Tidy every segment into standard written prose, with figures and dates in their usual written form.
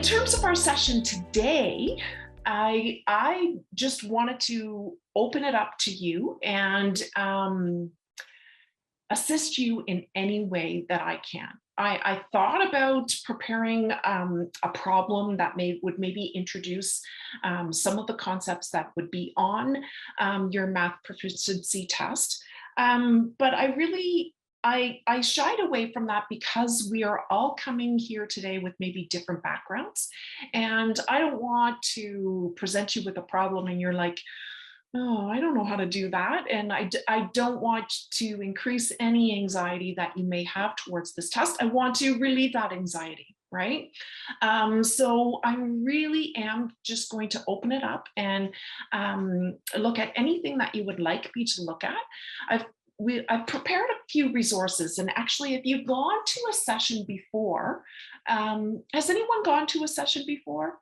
terms of our session today, I just wanted to open it up to you and assist you in any way that I can. I thought about preparing a problem that would maybe introduce some of the concepts that would be on your math proficiency test. But I shied away from that because we are all coming here today with maybe different backgrounds. And I don't want to present you with a problem and you're like, oh, I don't know how to do that. And I don't want to increase any anxiety that you may have towards this test. I want to relieve that anxiety, right? So I really am just going to open it up and look at anything that you would like me to look at. I've prepared a few resources, and actually, if you've gone to a session before, has anyone gone to a session before?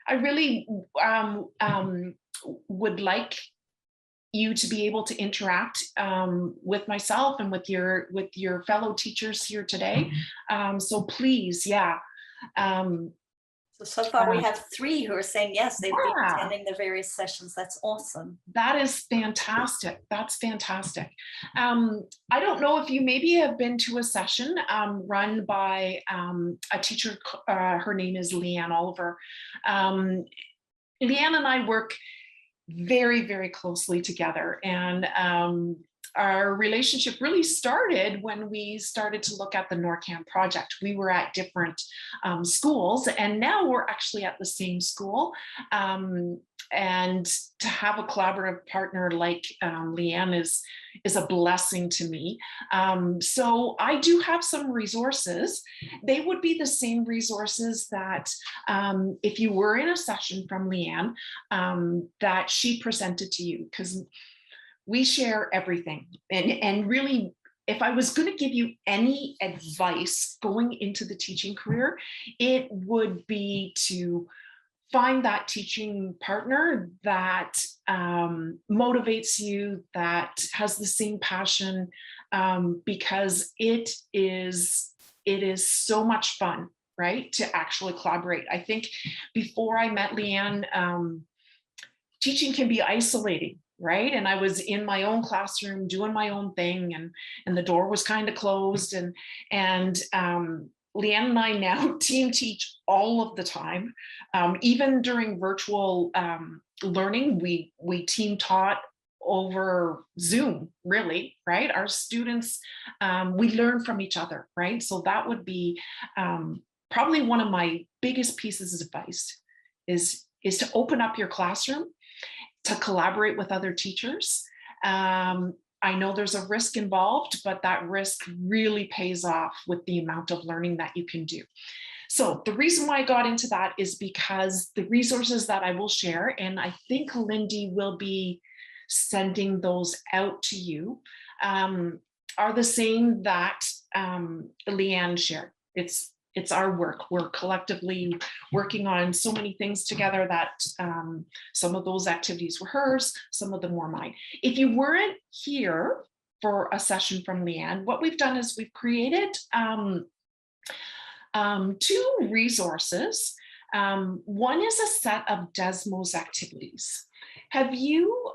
I really would like you to be able to interact with myself and with your fellow teachers here today. So please, yeah. So far we have 3 who are saying yes, they've been attending the various sessions. That's awesome. That is fantastic. That's fantastic. I don't know if you maybe have been to a session run by a teacher. Her name is Leanne Oliver. Leanne and I work very, very closely together. And our relationship really started when we started to look at the NORCAN project. We were at different schools, and now we're actually at the same school. And to have a collaborative partner like Leanne is a blessing to me. So I do have some resources. They would be the same resources that if you were in a session from Leanne that she presented to you, because we share everything. And really, if I was going to give you any advice going into the teaching career, it would be to find that teaching partner that motivates you, that has the same passion, because it is so much fun, right, to actually collaborate. I think before I met Leanne, teaching can be isolating, right? And I was in my own classroom doing my own thing, and the door was kind of closed. And Leanne and I now team teach all of the time. Even during virtual learning, we team taught over Zoom, really, right? Our students, we learn from each other, right? So that would be probably one of my biggest pieces of advice is to open up your classroom, to collaborate with other teachers. I know there's a risk involved, but that risk really pays off with the amount of learning that you can do. So the reason why I got into that is because the resources that I will share, and I think Lindy will be sending those out to you, are the same that Leanne shared. It's our work. We're collectively working on so many things together that some of those activities were hers, some of them were mine. If you weren't here for a session from Leanne, what we've done is we've created 2 resources. One is a set of Desmos activities. Have you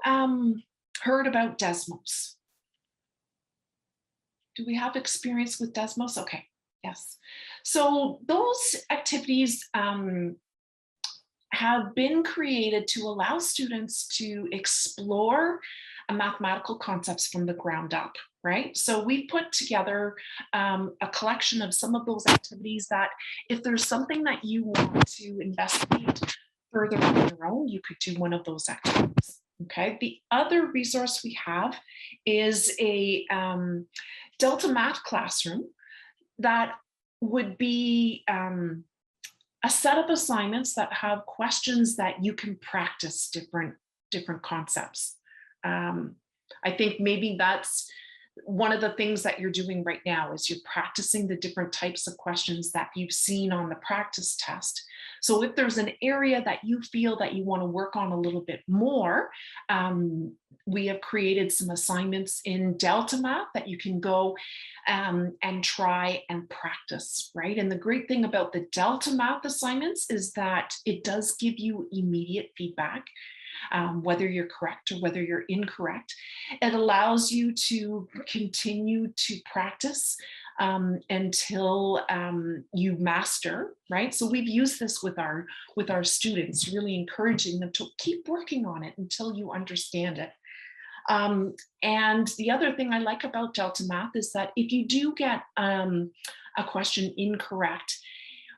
heard about Desmos? Do we have experience with Desmos? Okay. Yes. So those activities have been created to allow students to explore mathematical concepts from the ground up, right? So we put together a collection of some of those activities that if there's something that you want to investigate further on your own, you could do one of those activities. Okay. The other resource we have is a Delta Math classroom that would be a set of assignments that have questions that you can practice different concepts. I think maybe that's one of the things that you're doing right now is you're practicing the different types of questions that you've seen on the practice test. So if there's an area that you feel that you want to work on a little bit more, We have created some assignments in Delta Math that you can go and try and practice, right? And the great thing about the Delta Math assignments is that it does give you immediate feedback, whether you're correct or whether you're incorrect. It allows you to continue to practice until you master, right? So we've used this with our students, really encouraging them to keep working on it until you understand it. And the other thing I like about Delta Math is that if you do get a question incorrect,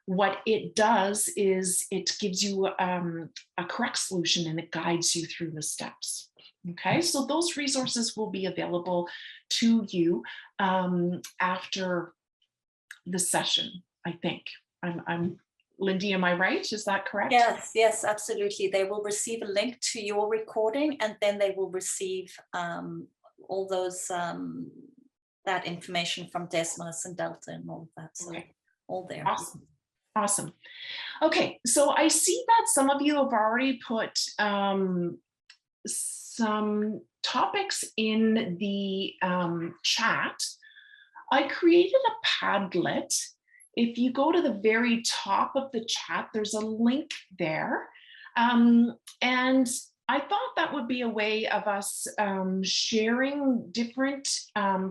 what it does is it gives you a correct solution and it guides you through the steps. Okay, so those resources will be available to you after the session, I think. I'm Lindy, am I right? Is that correct? Yes, yes, absolutely. They will receive a link to your recording, and then they will receive all those that information from Desmos and Delta and all of that. So Okay. all there. Awesome. Awesome. Okay, so I see that some of you have already put some topics in the chat. I created a Padlet. If you go to the very top of the chat, there's a link there. And I thought that would be a way of us sharing different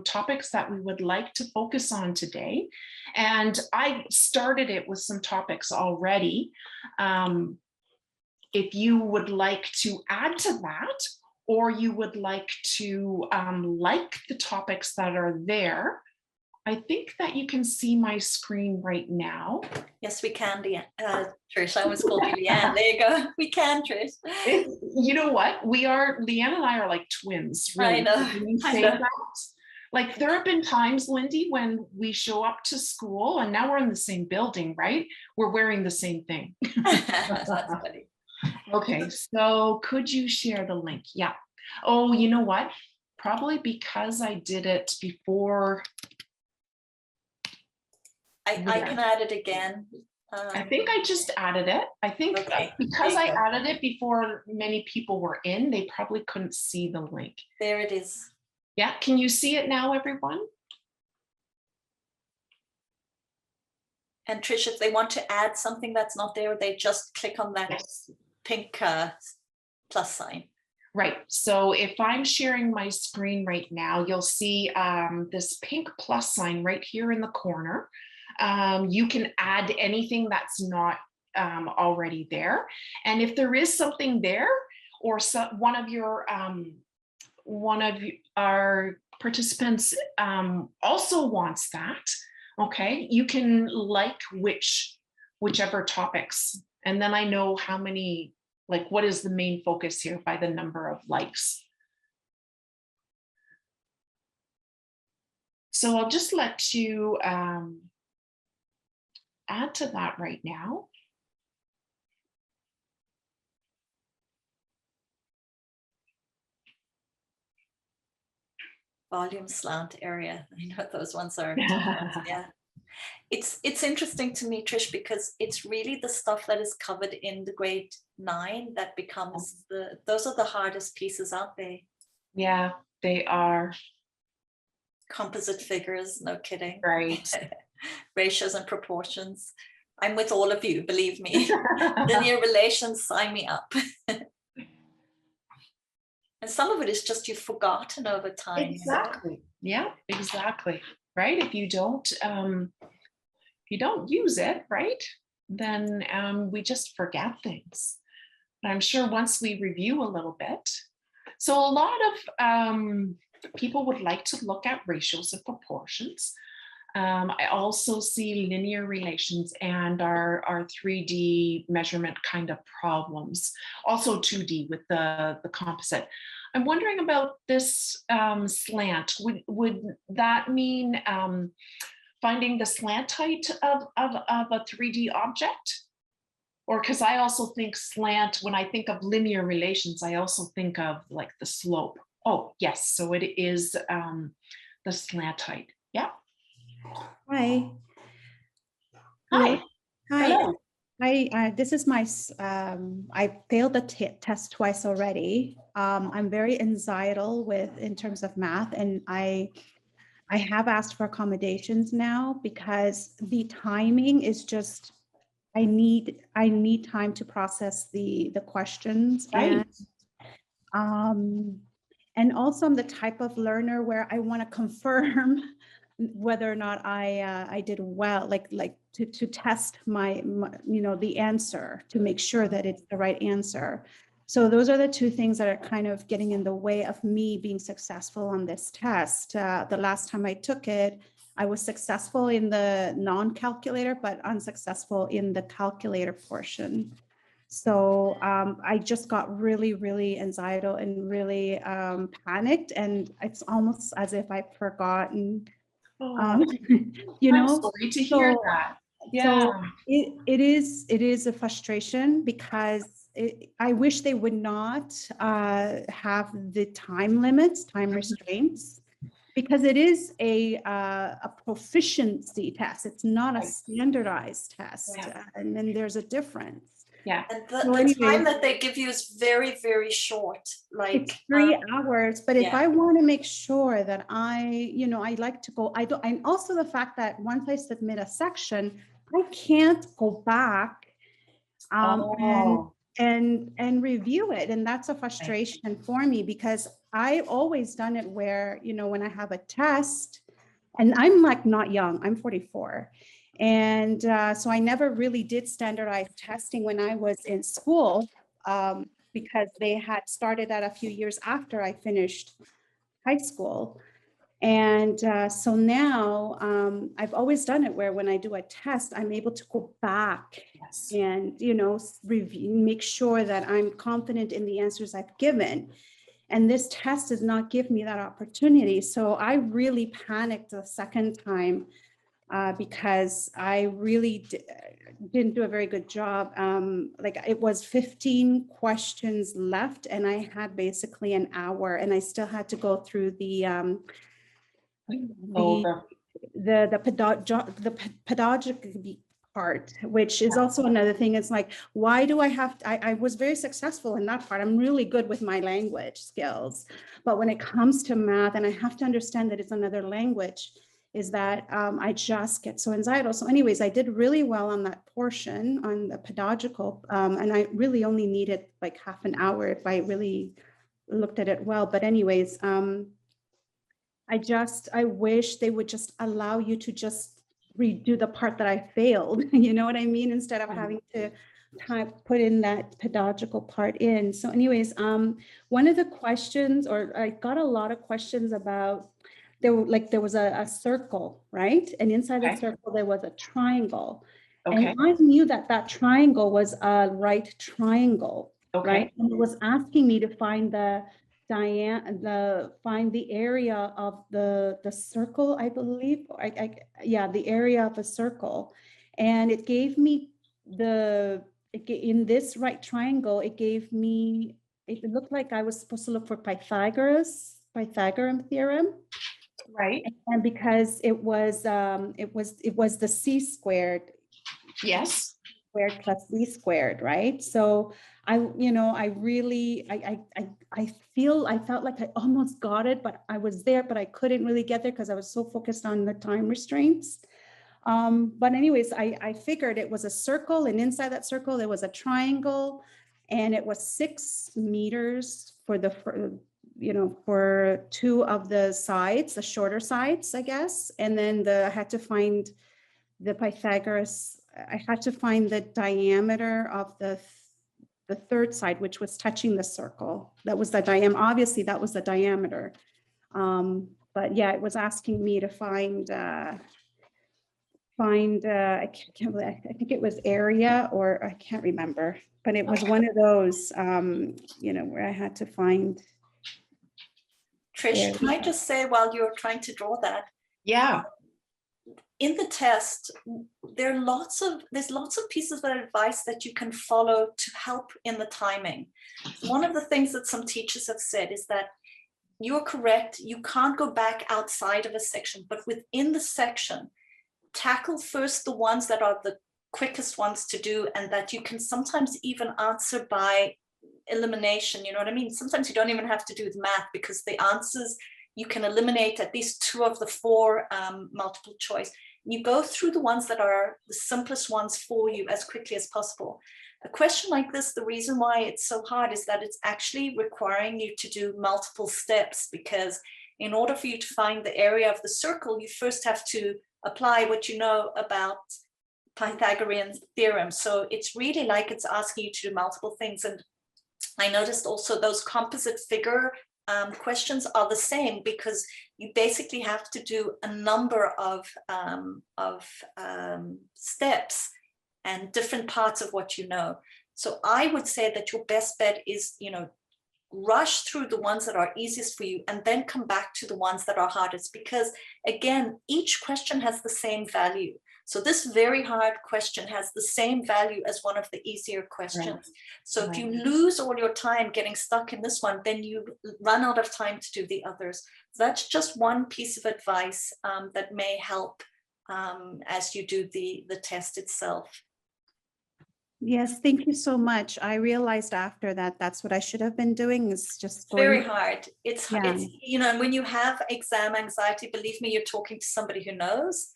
topics that we would like to focus on today. And I started it with some topics already. If you would like to add to that, or you would like to like the topics that are there, I think that you can see my screen right now. Yes, we can, Trish. I almost called you Leanne. There you go. We can, Trish. You know what? We are, Leanne and I are like twins, really. I know. When you say that, like there have been times, Lindy, when we show up to school and now we're in the same building, right? We're wearing the same thing. That's funny. Okay, so could you share the link? Yeah. Oh, you know what? Probably because I did it before. I can add it again. I think I just added it. I think because I added it before many people were in, they probably couldn't see the link. There it is. Yeah, can you see it now, everyone? And Trish, if they want to add something that's not there, they just click on that pink plus sign. Right, so if I'm sharing my screen right now, you'll see this pink plus sign right here in the corner. You can add anything that's not already there. And if there is something there, or one of our participants also wants that, okay, you can like whichever topics. And then I know how many, like what is the main focus here by the number of likes. So I'll just let you add to that right now. Volume slant area. I know those ones are tough ones. Yeah. It's interesting to me, Trish, because it's really the stuff that is covered in the grade 9 that becomes those are the hardest pieces, aren't they? Yeah, they are. Composite figures, no kidding. Right. Ratios and proportions. I'm with all of you, believe me. Linear relations, sign me up. And some of it is just you've forgotten over time. Exactly. Yeah, exactly. Right. If you don't use it, right, then we just forget things. But I'm sure once we review a little bit. So a lot of people would like to look at ratios and proportions. I also see linear relations and our 3D measurement kind of problems, also 2D with the composite. I'm wondering about this slant. Would that mean finding the slant height of a 3D object? Or because I also think slant, when I think of linear relations, I also think of like the slope. Oh, yes, so it is the slant height. Yeah. Hi. Hi. Hi. Hello. This is my, I failed the test twice already. I'm very anxietal in terms of math, and I have asked for accommodations now because the timing is just, I need time to process the questions. Right. And also I'm the type of learner where I want to confirm whether or not I did well, like to test my the answer, to make sure that it's the right answer. So those are the two things that are kind of getting in the way of me being successful on this test. The last time I took it, I was successful in the non-calculator, but unsuccessful in the calculator portion. So I just got really, really anxiety and really panicked, and it's almost as if I've forgotten, I'm sorry to hear that. Yeah. So it is a frustration because I wish they would not have the time limits, time restraints, because it is a proficiency test. It's not a standardized test, and then there's a difference. Yeah, and the time that they give you is very, very short. Like it's 3 hours. But if I want to make sure that I like to go, and also the fact that once I submit a section, I can't go back and review it. And that's a frustration for me, because I've always done it where, when I have a test, and I'm like not young, I'm 44. And so I never really did standardized testing when I was in school, because they had started that a few years after I finished high school. And so now I've always done it where when I do a test, I'm able to go back and, review, make sure that I'm confident in the answers I've given. And this test does not give me that opportunity. So I really panicked the second time because I really didn't do a very good job. Like it was 15 questions left, and I had basically an hour, and I still had to go through the pedagogic part, which is also another thing. It's like, why do I have to, I was very successful in that part. I'm really good with my language skills, but when it comes to math, and I have to understand that it's another language, is that I just get so anxiety. So anyways, I did really well on that portion, on the pedagogical, and I really only needed like half an hour if I really looked at it well. But anyways, I wish they would just allow you to just redo the part that I failed, you know what I mean? Instead of having to put in that pedagogical part in. So anyways, one of the questions, or I got a lot of questions about, there was a circle, right? And inside the circle, there was a triangle. And I knew that triangle was a right triangle, right? And it was asking me to find the area of the circle, I believe. The area of a circle. And it gave me in this right triangle, it looked like I was supposed to look for Pythagorean theorem. Right. And because it was the c squared. Yes. Squared plus b squared, right? So I felt like I almost got it, but I was there, but I couldn't really get there because I was so focused on the time restraints. But anyways, I figured it was a circle, and inside that circle, there was a triangle, and it was 6 meters for two of the sides, the shorter sides, I guess. And then I had to find the Pythagoras. I had to find the diameter of the third side, which was touching the circle. That was the diameter. Obviously, that was the diameter. But yeah, it was asking me to find. I think it was area, or I can't remember. But it was one of those, where I had to find. Trish, can I just say, while you're trying to draw that? Yeah. In the test, there's lots of pieces of advice that you can follow to help in the timing. One of the things that some teachers have said is that you're correct, you can't go back outside of a section, but within the section, tackle first the ones that are the quickest ones to do, and that you can sometimes even answer by elimination. You know what I mean? Sometimes you don't even have to do the math, because the answers, you can eliminate at least 2 of the 4 multiple choice. You go through the ones that are the simplest ones for you as quickly as possible. A question like this, the reason why it's so hard is that it's actually requiring you to do multiple steps, because in order for you to find the area of the circle, you first have to apply what you know about Pythagorean theorem. So it's really like it's asking you to do multiple things. And I noticed also those composite figure questions are the same, because you basically have to do a number of steps and different parts of what you know. So I would say that your best bet is, you know, rush through the ones that are easiest for you and then come back to the ones that are hardest, because again, each question has the same value. So this very hard question has the same value as one of the easier questions. Right. So if you lose all your time getting stuck in this one, then you run out of time to do the others. So that's just one piece of advice that may help as you do the test itself. Yes, thank you so much. I realized after that, that's what I should have been doing, is just going. Very hard. It's, you know, and when you have exam anxiety, believe me, you're talking to somebody who knows.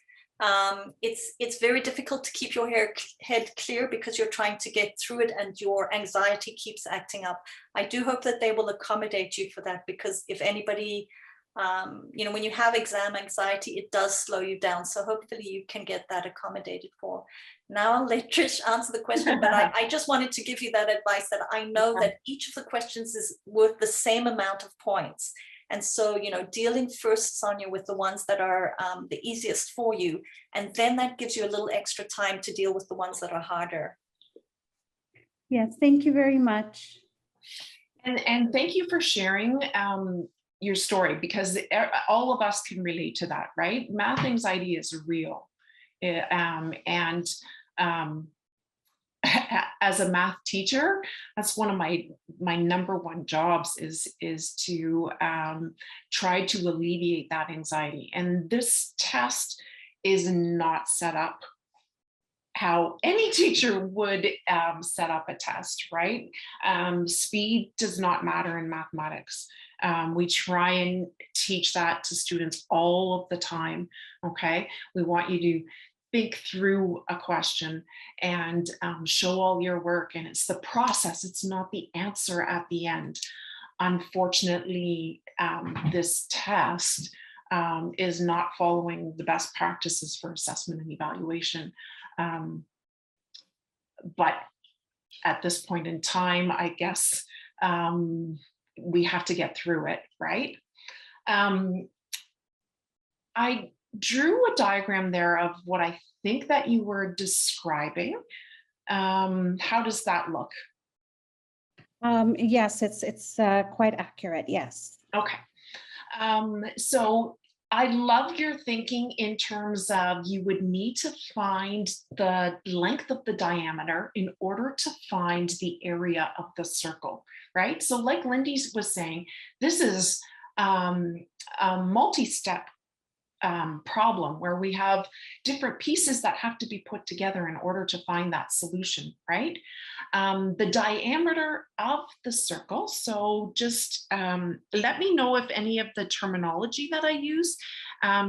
It's very difficult to keep your head clear, because you're trying to get through it and your anxiety keeps acting up. I do hope that they will accommodate you for that, because if anybody, you know, when you have exam anxiety, it does slow you down. So hopefully you can get that accommodated for. Now I'll let Trish answer the question, but I just wanted to give you that advice, that I know that each of the questions is worth the same amount of points. And so, you know, dealing first, Sonia, with the ones that are the easiest for you, and then that gives you a little extra time to deal with the ones that are harder. Yes, thank you very much. And thank you for sharing your story, because all of us can relate to that, right? Math anxiety is real. As a math teacher, that's one of my #1 jobs is to try to alleviate that anxiety. And this test is not set up how any teacher would set up a test, right? Speed does not matter in mathematics. We try and teach that to students all of the time, okay? We want you to think through a question and show all your work, and it's the process, it's not the answer at the end. Unfortunately, this test is not following the best practices for assessment and evaluation. But at this point in time, I guess we have to get through it, right? I drew a diagram there of what I think that you were describing. How does that look? Yes, it's quite accurate, yes. Okay. So I love your thinking in terms of you would need to find the length of the diameter in order to find the area of the circle, right? So like Lindy was saying, this is a multi-step problem where we have different pieces that have to be put together in order to find that solution, right? The diameter of the circle. So just let me know if any of the terminology that I use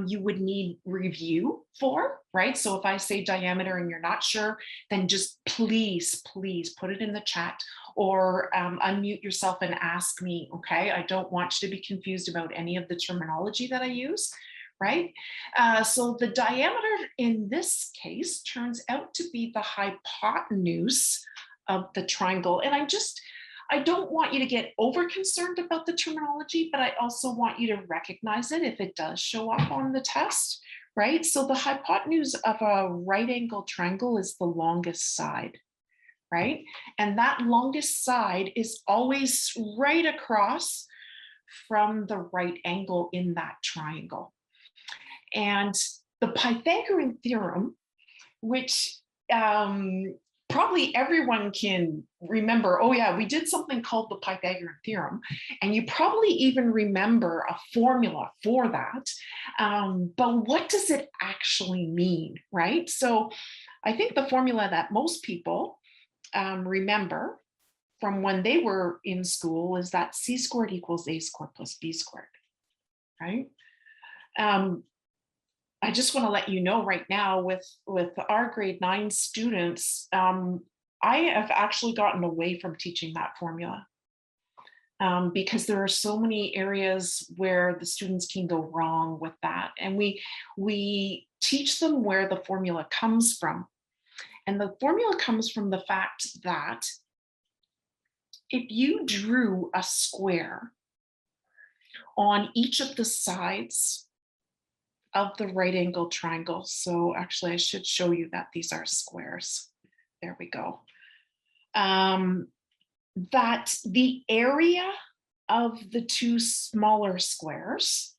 you would need review for, right? So if I say diameter and you're not sure, then just please put it in the chat, or unmute yourself and ask me, okay? I don't want you to be confused about any of the terminology that I use. Right? So the diameter in this case turns out to be the hypotenuse of the triangle. And I don't want you to get over concerned about the terminology, but I also want you to recognize it if it does show up on the test, right? So the hypotenuse of a right angle triangle is the longest side, right? And that longest side is always right across from the right angle in that triangle. And the Pythagorean theorem, which probably everyone can remember, oh yeah, we did something called the Pythagorean theorem, and you probably even remember a formula for that. But what does it actually mean, right? So I think the formula that most people remember from when they were in school is that C squared equals A squared plus B squared, right? I just want to let you know right now with our grade 9 students, I have actually gotten away from teaching that formula because there are so many areas where the students can go wrong with that. And we teach them where the formula comes from. And the formula comes from the fact that if you drew a square on each of the sides of the right angle triangle. So actually I should show you that these are squares. There we go. That the area of the two smaller squares,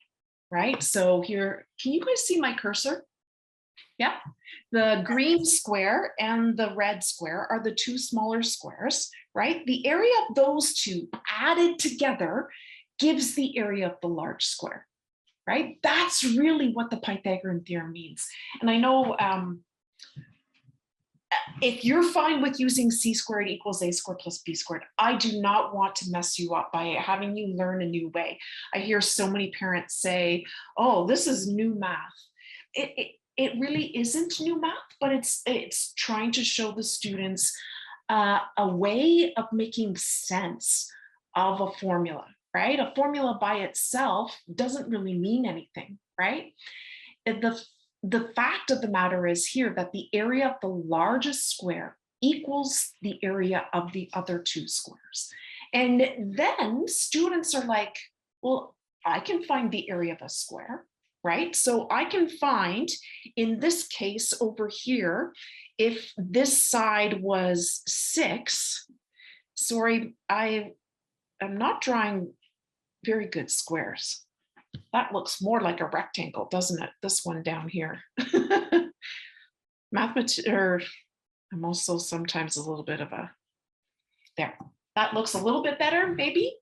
right? So here, can you guys see my cursor? Yeah, the green square and the red square are the two smaller squares, right? The area of those two added together gives the area of the large square. Right? That's really what the Pythagorean theorem means. And I know if you're fine with using C squared equals A squared plus B squared, I do not want to mess you up by having you learn a new way. I hear so many parents say, oh, this is new math. It really isn't new math, but it's trying to show the students a way of making sense of a formula. Right? A formula by itself doesn't really mean anything, right? The fact of the matter is here that the area of the largest square equals the area of the other two squares. And then students are like, well, I can find the area of a square, right? So I can find, in this case over here, if this side was 6, sorry, I'm not drawing very good squares. That looks more like a rectangle, doesn't it? This one down here. I'm also sometimes a little bit of a, there. That looks a little bit better, maybe.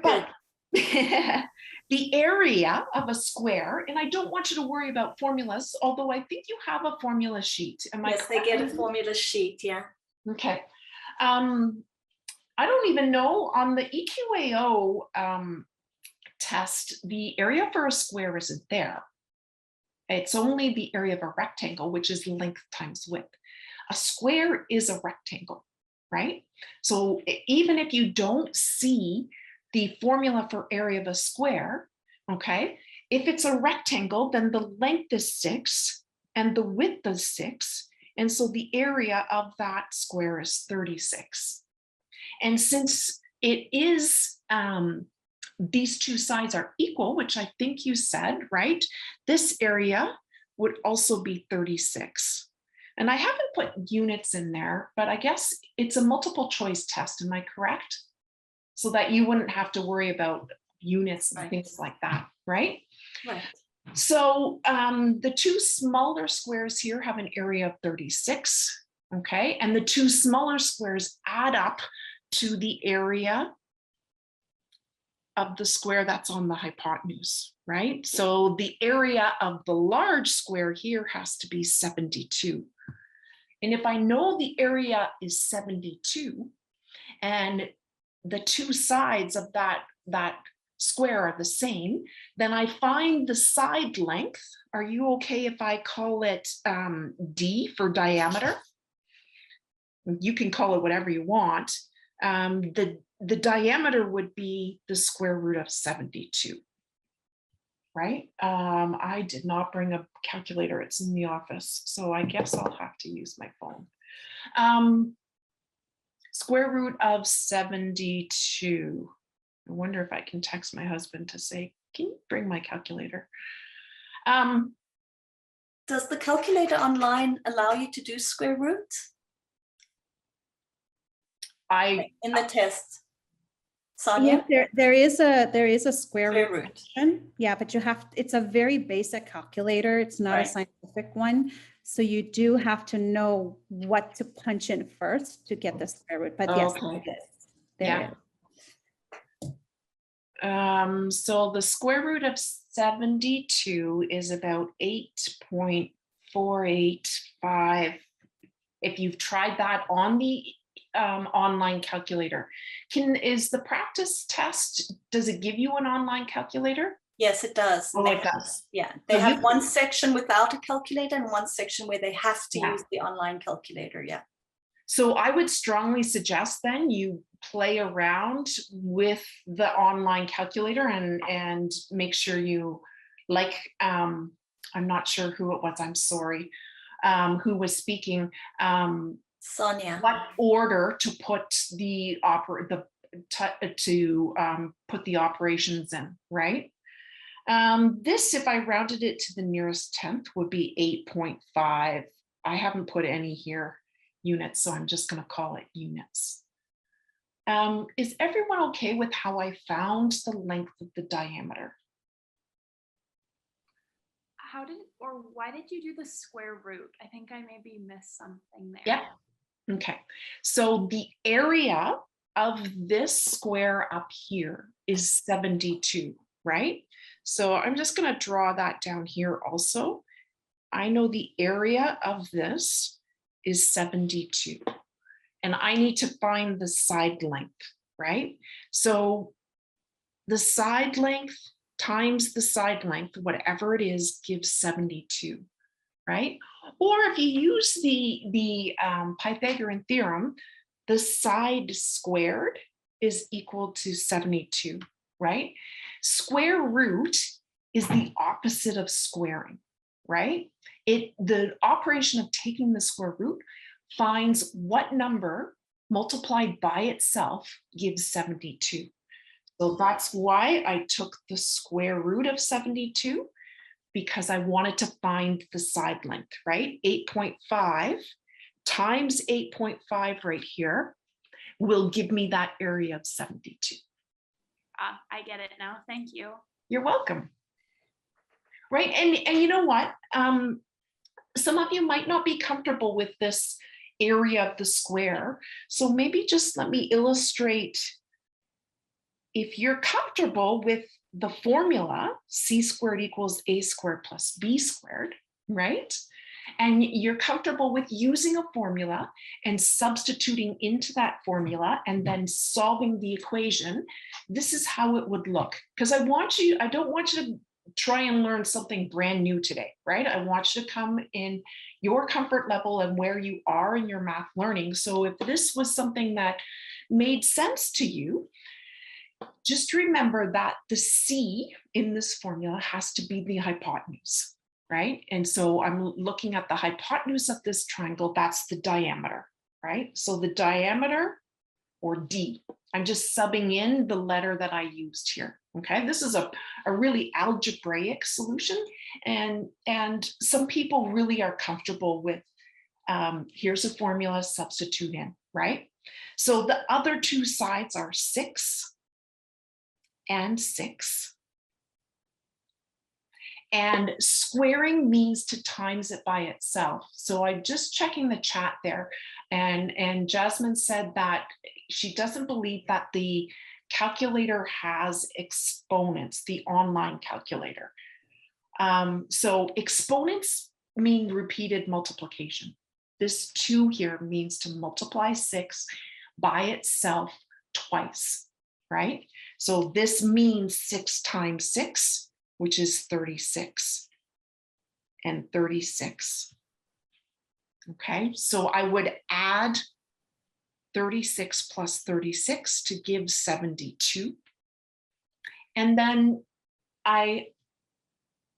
But the area of a square, and I don't want you to worry about formulas, although I think you have a formula sheet. Yes, they get a formula sheet, yeah. Okay. I don't even know, on the EQAO test, the area for a square isn't there. It's only the area of a rectangle, which is length times width. A square is a rectangle, right? So even if you don't see the formula for area of a square, okay, if it's a rectangle, then the length is 6 and the width is 6. And so the area of that square is 36. And since it is, these two sides are equal, which I think you said, right? This area would also be 36. And I haven't put units in there, but I guess it's a multiple choice test, am I correct? So that you wouldn't have to worry about units and things like that, right? Right. So the two smaller squares here have an area of 36, okay? And the two smaller squares add up to the area of the square that's on the hypotenuse, right? So the area of the large square here has to be 72. And if I know the area is 72 and the two sides of that square are the same, then I find the side length. Are you okay if I call it D for diameter? You can call it whatever you want. The diameter would be the square root of 72, right? I did not bring a calculator, it's in the office, so I guess I'll have to use my phone. Square root of 72. I wonder if I can text my husband to say, can you bring my calculator? Does the calculator online allow you to do square root? In the test. Sonia? Yes, there is a square root root. function. Yeah, but you have, it's a very basic calculator. It's not a scientific one. So you do have to know what to punch in first to get the square root. But yes, there is. So the square root of 72 is about 8.5 0.485. If you've tried that on the online calculator, is the practice test, does it give you an online calculator? Yes, it does. Oh, it does. Yeah, they have one section without a calculator and one section where they have to use the online calculator. Yeah. So I would strongly suggest then you play around with the online calculator and make sure you, like, I'm not sure who it was, I'm sorry, who was speaking. Sonia. What order to put the put the operations in, right? This, if I rounded it to the nearest tenth, would be 8.5. I haven't put any here units, so I'm just going to call it units. Is everyone okay with how I found the length of the diameter? How did, or why did you do the square root? I think I maybe missed something there. Yep. Okay. So the area of this square up here is 72, right? So I'm just going to draw that down here also. I know the area of this is 72. And I need to find the side length, right? So the side length times the side length, whatever it is, gives 72, right? Or if you use the Pythagorean theorem, the side squared is equal to 72, right? Square root is the opposite of squaring, right? The operation of taking the square root finds what number multiplied by itself gives 72. So that's why I took the square root of 72, because I wanted to find the side length, right? 8.5 times 8.5 right here will give me that area of 72. I get it now. Thank you. You're welcome. Right, and you know what? Some of you might not be comfortable with this area of the square. So maybe just let me illustrate. If you're comfortable with the formula, c squared equals a squared plus b squared, right? And you're comfortable with using a formula and substituting into that formula and then solving the equation, this is how it would look. Because I don't want you to try and learn something brand new today, right? I want you to come in your comfort level and where you are in your math learning. So if this was something that made sense to you, just remember that the C in this formula has to be the hypotenuse, right? And so I'm looking at the hypotenuse of this triangle, that's the diameter, right? So the diameter, or D, I'm just subbing in the letter that I used here, okay? This is a really algebraic solution, and some people really are comfortable with, here's a formula, substitute in, right? So the other two sides are 6 and 6. And squaring means to times it by itself. So I'm just checking the chat there. And Jasmine said that she doesn't believe that the calculator has exponents, the online calculator. So exponents mean repeated multiplication. This 2 here means to multiply 6 by itself twice, right? So this means 6 times 6, which is 36, and 36. Okay, so I would add 36 plus 36 to give 72. And then I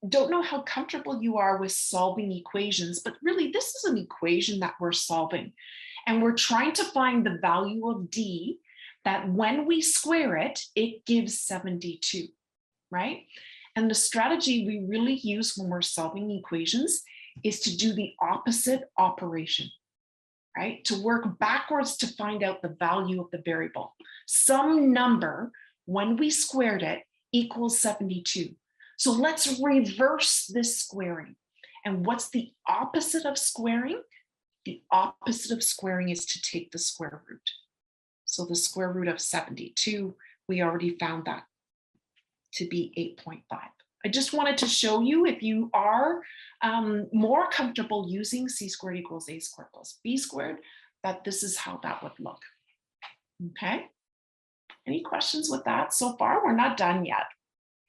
don't know how comfortable you are with solving equations, but really this is an equation that we're solving. And we're trying to find the value of D that when we square it, it gives 72, right? And the strategy we really use when we're solving equations is to do the opposite operation, right? To work backwards to find out the value of the variable. Some number, when we squared it, equals 72. So let's reverse this squaring. And what's the opposite of squaring? The opposite of squaring is to take the square root. So the square root of 72, we already found that to be 8.5. I just wanted to show you, if you are more comfortable using c squared equals a squared plus b squared, that this is how that would look. Okay. Any questions with that so far? We're not done yet.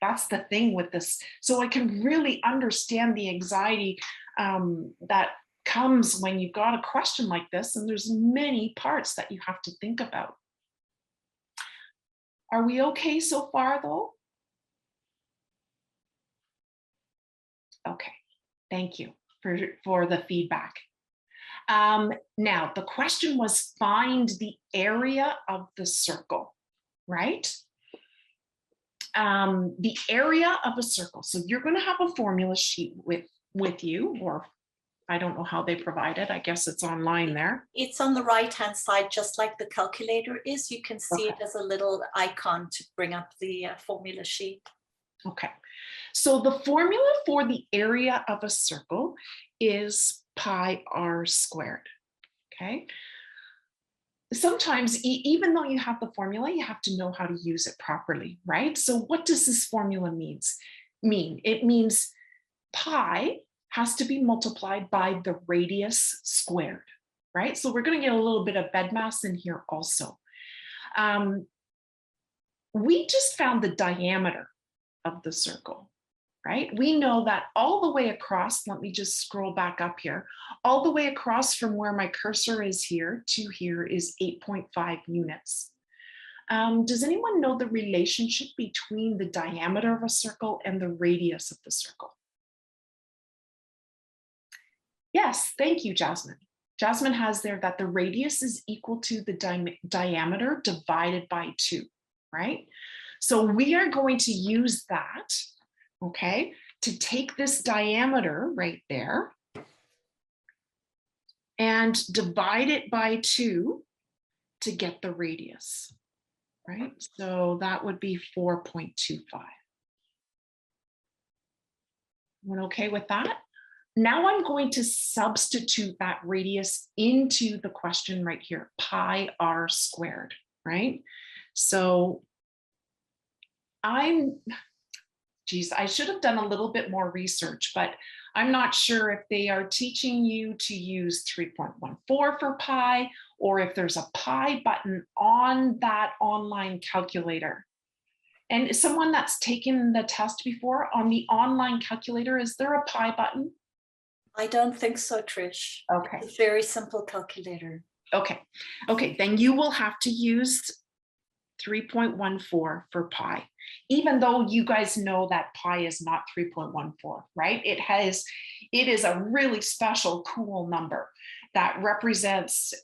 That's the thing with this. So I can really understand the anxiety that comes when you've got a question like this, and there's many parts that you have to think about. Are we okay so far though? Okay, thank you for the feedback. Now, the question was find the area of the circle, right? The area of a circle. So you're going to have a formula sheet with you, or I don't know how they provide it. I guess it's online there. It's on the right-hand side, just like the calculator is. You can see it as a little icon to bring up the formula sheet. Okay. So the formula for the area of a circle is pi r squared. Okay. Sometimes, even though you have the formula, you have to know how to use it properly, right? So what does this formula mean? It means pi has to be multiplied by the radius squared, right? So we're going to get a little bit of BEDMAS in here also. We just found the diameter of the circle, right? We know that all the way across, let me just scroll back up here, all the way across from where my cursor is here to here is 8.5 units. Does anyone know the relationship between the diameter of a circle and the radius of the circle? Yes, thank you, Jasmine. Jasmine has there that the radius is equal to the diameter divided by 2, right? So we are going to use that, okay, to take this diameter right there and divide it by 2 to get the radius, right? So that would be 4.25. Everyone okay with that? Now I'm going to substitute that radius into the question right here, pi r squared, right? So I should have done a little bit more research, but I'm not sure if they are teaching you to use 3.14 for pi, or if there's a pi button on that online calculator. And someone that's taken the test before, on the online calculator, is there a pi button? I don't think so, Trish. Okay. It's a very simple calculator. Okay. Okay, then you will have to use 3.14 for pi, even though you guys know that pi is not 3.14, right? It is a really special, cool number that represents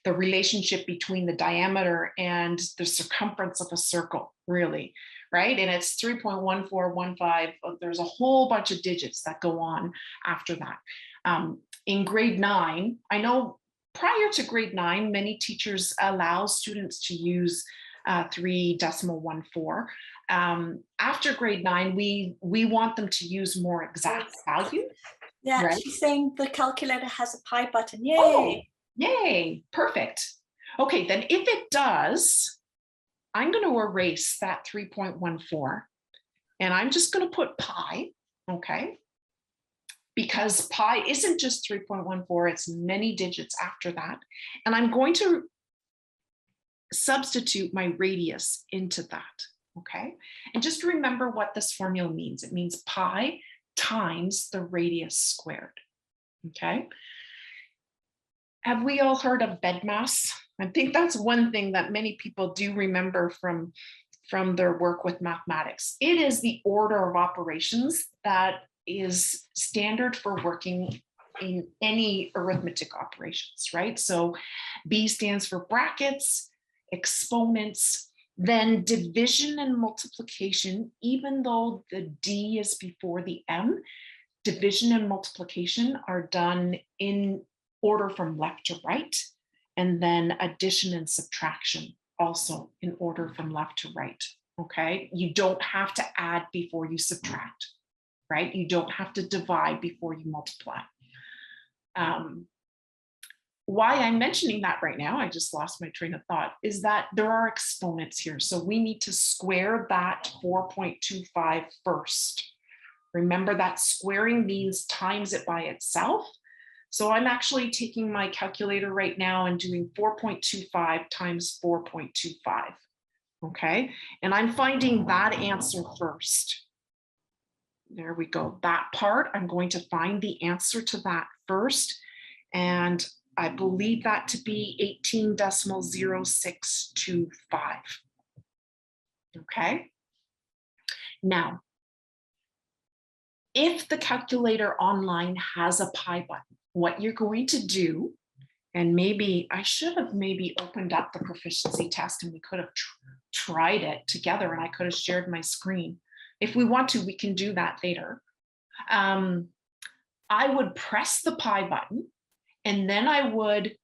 the relationship between the diameter and the circumference of a circle, really, right? And it's 3.1415. There's a whole bunch of digits that go on after that. In grade 9, I know prior to grade 9, many teachers allow students to use 3.14. After grade 9, we want them to use more exact value. Yeah, right? She's saying the calculator has a pi button. Yay! Oh, yay! Perfect. Okay, then if it does, I'm going to erase that 3.14, and I'm just going to put pi. Okay. Because pi isn't just 3.14, it's many digits after that. And I'm going to substitute my radius into that, okay? And just remember what this formula means. It means pi times the radius squared, okay? Have we all heard of BEDMAS? I think that's one thing that many people do remember from their work with mathematics. It is the order of operations that is standard for working in any arithmetic operations, right? So B stands for brackets, exponents, then division and multiplication. Even though the D is before the M, division and multiplication are done in order from left to right, and then addition and subtraction also in order from left to right, okay? You don't have to add before you subtract, right? You don't have to divide before you multiply. why I'm mentioning that right now, I just lost my train of thought, is that there are exponents here. So we need to square that 4.25 first. Remember that squaring means times it by itself. So I'm actually taking my calculator right now and doing 4.25 times 4.25. Okay, and I'm finding that answer first. There we go. That part, I'm going to find the answer to that first. And I believe that to be 18.0625. Okay. Now, if the calculator online has a pi button, what you're going to do, and maybe I should have maybe opened up the proficiency test and we could have tried it together and I could have shared my screen. If we want to, we can do that later. I would press the pi button and then I would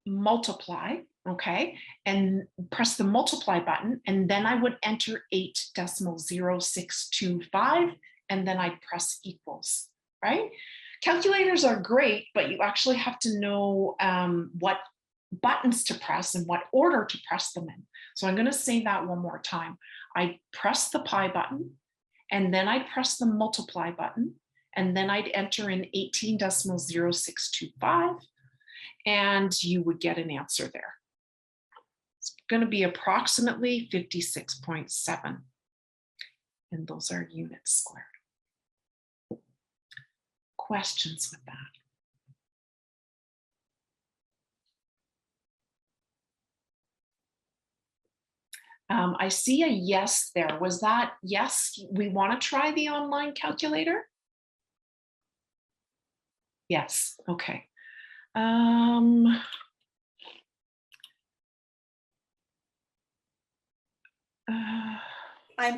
multiply, okay, and press the multiply button, and then I would enter 8.0625, and then I'd press equals, right? Calculators are great, but you actually have to know what buttons to press and what order to press them in. So I'm going to say that one more time. I press the pi button, and then I'd press the multiply button, and then I'd enter in 18.0625, and you would get an answer there. It's going to be approximately 56.7, and those are units squared. Questions with that? I see a yes there. Was that yes? We want to try the online calculator? Yes. Okay. I'm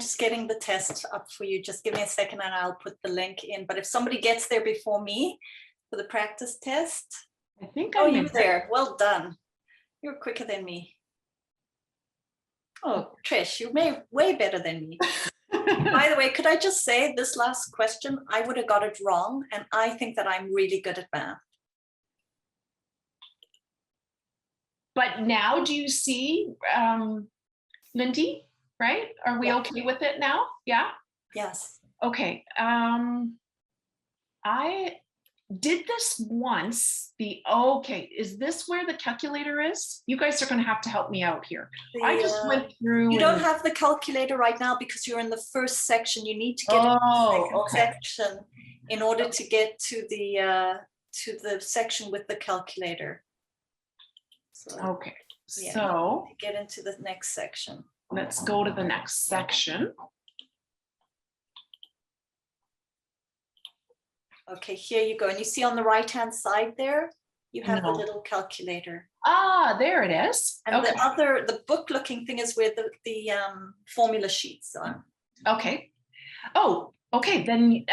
just getting the test up for you. Just give me a second and I'll put the link in. But if somebody gets there before me for the practice test. I think oh, you're there. Well done. You're quicker than me. Oh, Trish, you're way better than me. By the way, could I just say this last question, I would have got it wrong. And I think that I'm really good at math. But now do you see, Lindy, right? Are we okay with it now? Yeah? Yes. Okay. I did this once. Okay, is this where the calculator is? You guys are going to have to help me out here. I just went through. You don't have the calculator right now because you're in the first section. You need to get into the second section in order to get to the section with the calculator. So, okay, yeah, so get into the next section. Let's go to the next section. Okay, here you go. And you see on the right-hand side there, you have the little calculator. Ah, there it is. And the book-looking thing is where the formula sheets are. Okay. Oh, okay. Then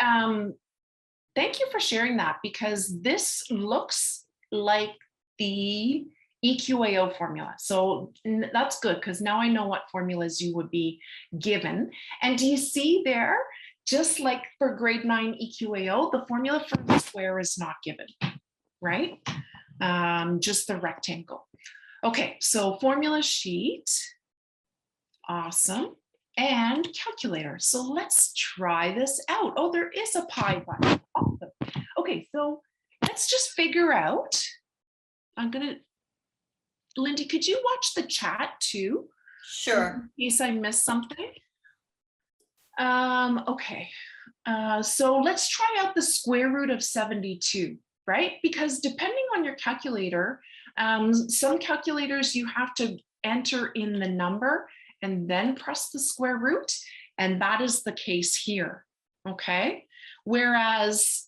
thank you for sharing that, because this looks like the EQAO formula. So that's good, because now I know what formulas you would be given. And do you see there, just like for grade 9 EQAO, the formula for the square is not given, right? Just the rectangle. Okay, so formula sheet, awesome, and calculator. So let's try this out. Oh, there is a pi button, awesome. Okay, so let's just figure out, Lindy, could you watch the chat too? Sure. In case I missed something. Okay, so let's try out the square root of 72, right? Because depending on your calculator, some calculators you have to enter in the number and then press the square root, and that is the case here, okay? Whereas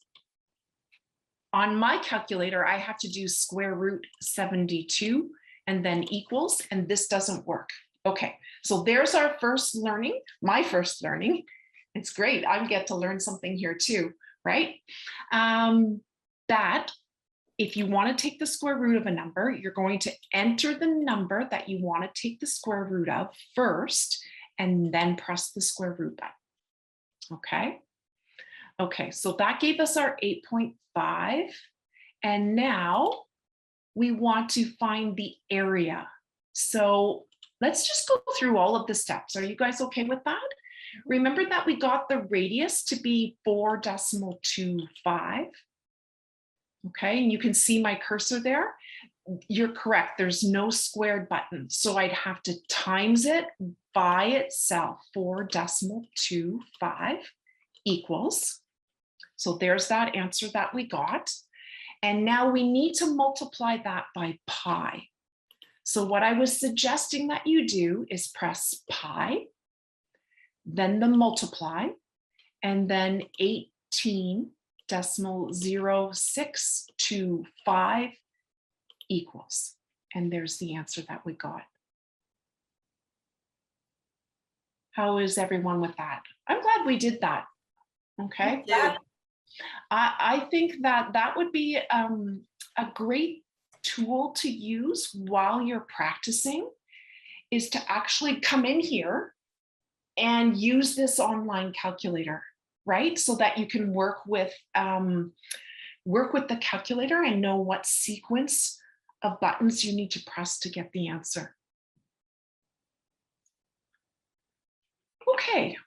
on my calculator, I have to do square root 72 and then equals, and this doesn't work. Okay, so there's our first learning, my first learning. It's great, I get to learn something here too, right? That if you want to take the square root of a number, you're going to enter the number that you want to take the square root of first, and then press the square root button, okay? Okay, so that gave us our 8.5, and now we want to find the area. So let's just go through all of the steps. Are you guys okay with that? Remember that we got the radius to be 4.25. Okay, and you can see my cursor there. You're correct, there's no squared button. So I'd have to times it by itself, 4.25 equals. So there's that answer that we got. And now we need to multiply that by pi. So what I was suggesting that you do is press pi, then the multiply, and then 18.0625 equals. And there's the answer that we got. How is everyone with that? I'm glad we did that. Okay. I think that that would be a great tool to use while you're practicing, is to actually come in here and use this online calculator, right? So that you can work with the calculator and know what sequence of buttons you need to press to get the answer. Okay.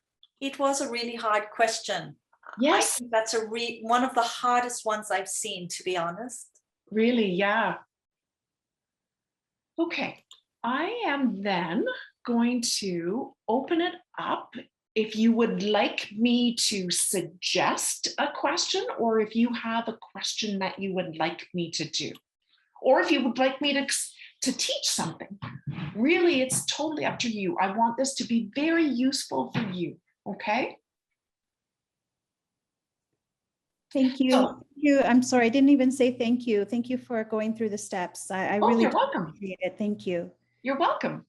It was a really hard question. Yes. I think that's one of the hardest ones I've seen, to be honest. Really, yeah. Okay, I am then going to open it up. If you would like me to suggest a question, or if you have a question that you would like me to do, or if you would like me to teach something, really, it's totally up to you. I want this to be very useful for you, okay? Thank you. Thank you. I'm sorry, I didn't even say thank you. Thank you for going through the steps. I really you're welcome. appreciate it. Thank you. You're welcome.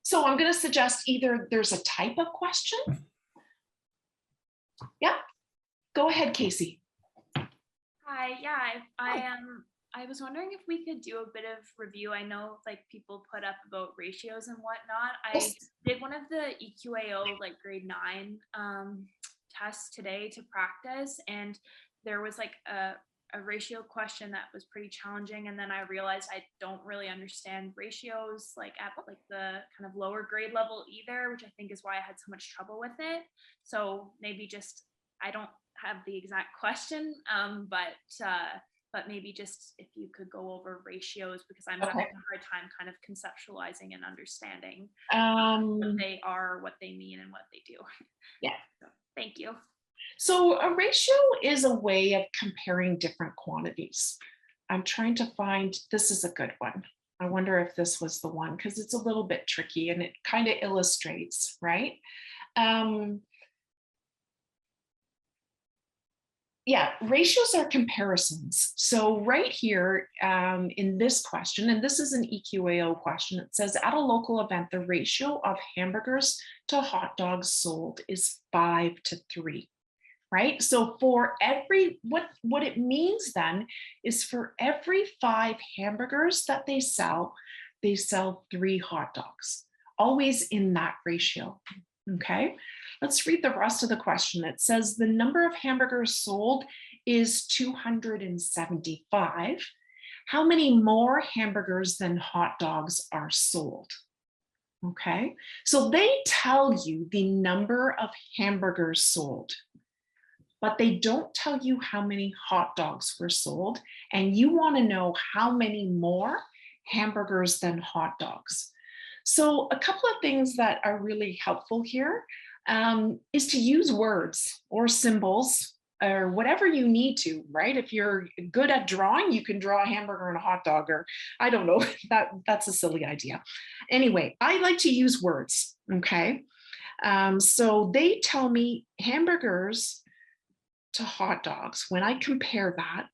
So I'm going to suggest either there's a type of question. Yeah, go ahead, Casey. Hi, yeah, I was wondering if we could do a bit of review. I know like people put up about ratios and whatnot. Yes. I did one of the EQAO like grade 9 tests today to practice, and there was like a ratio question that was pretty challenging, and then I realized I don't really understand ratios like at like the kind of lower grade level either, which I think is why I had so much trouble with it. So maybe just, I don't have the exact question, but maybe just if you could go over ratios, because I'm having a hard time kind of conceptualizing and understanding what they are, what they mean, and what they do. Yeah. So, thank you. So a ratio is a way of comparing different quantities. I'm trying to find, this is a good one. I wonder if this was the one, because it's a little bit tricky and it kind of illustrates, right? Yeah, ratios are comparisons. So right here in this question, and this is an EQAO question, it says at a local event, the ratio of hamburgers to hot dogs sold is 5:3, right? So for every, what it means then is for every 5 hamburgers that they sell 3 hot dogs, always in that ratio, okay? Let's read the rest of the question. It says the number of hamburgers sold is 275. How many more hamburgers than hot dogs are sold? Okay, so they tell you the number of hamburgers sold, but they don't tell you how many hot dogs were sold, and you want to know how many more hamburgers than hot dogs. So a couple of things that are really helpful here is to use words or symbols or whatever you need to, right? If you're good at drawing, you can draw a hamburger and a hot dog, or I don't know, that's a silly idea. Anyway, I like to use words, okay? So they tell me hamburgers to hot dogs, when I compare that,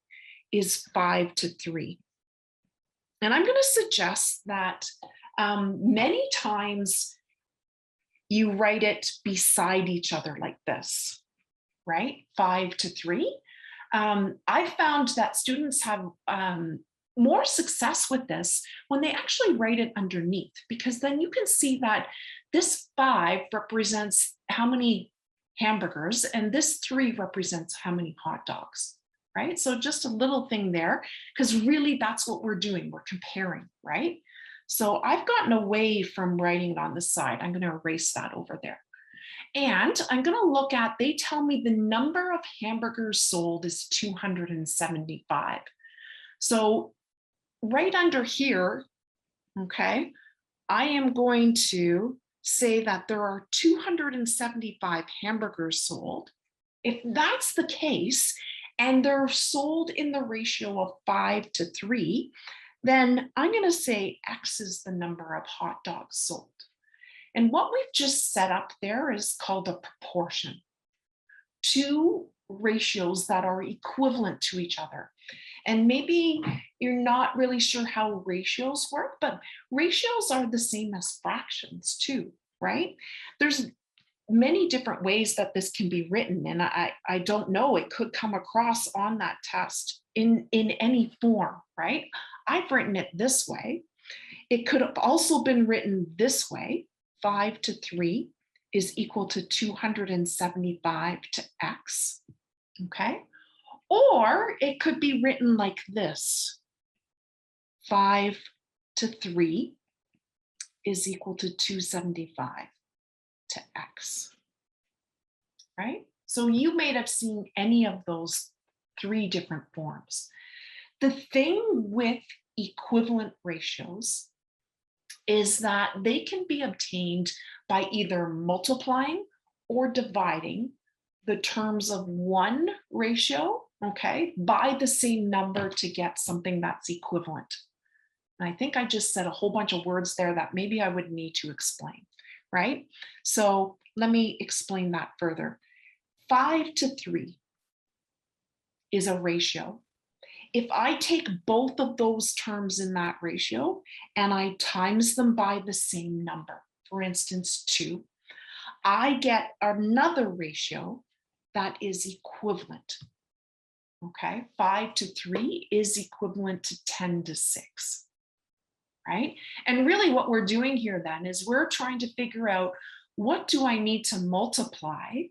is 5:3. And I'm going to suggest that many times you write it beside each other like this, right? 5:3. I found that students have more success with this when they actually write it underneath, because then you can see that this 5 represents how many hamburgers and this 3 represents how many hot dogs. right? So just a little thing there, because really that's what we're doing. We're comparing, right? So I've gotten away from writing it on the side. I'm going to erase that over there. And I'm going to look at, they tell me the number of hamburgers sold is 275. So right under here, okay, I am going to say that there are 275 hamburgers sold. If that's the case, and they're sold in the ratio of 5 to 3, then I'm going to say X is the number of hot dogs sold. And what we've just set up there is called a proportion. Two ratios that are equivalent to each other. And maybe you're not really sure how ratios work, but ratios are the same as fractions too, right? There's many different ways that this can be written, and I don't know, it could come across on that test in any form, right? I've written it this way. It could have also been written this way. 5 to 3 is equal to 275 to X, okay? Or it could be written like this. 5 to 3 is equal to 275 to X, right? So you may have seen any of those 3 different forms. The thing with equivalent ratios is that they can be obtained by either multiplying or dividing the terms of one ratio, okay, by the same number to get something that's equivalent. And I think I just said a whole bunch of words there that maybe I would need to explain, right? So let me explain that further. 5 to 3 is a ratio. If I take both of those terms in that ratio and I times them by the same number, for instance, 2, I get another ratio that is equivalent. Okay, 5 to 3 is equivalent to 10 to 6, right? And really what we're doing here then is we're trying to figure out, what do I need to multiply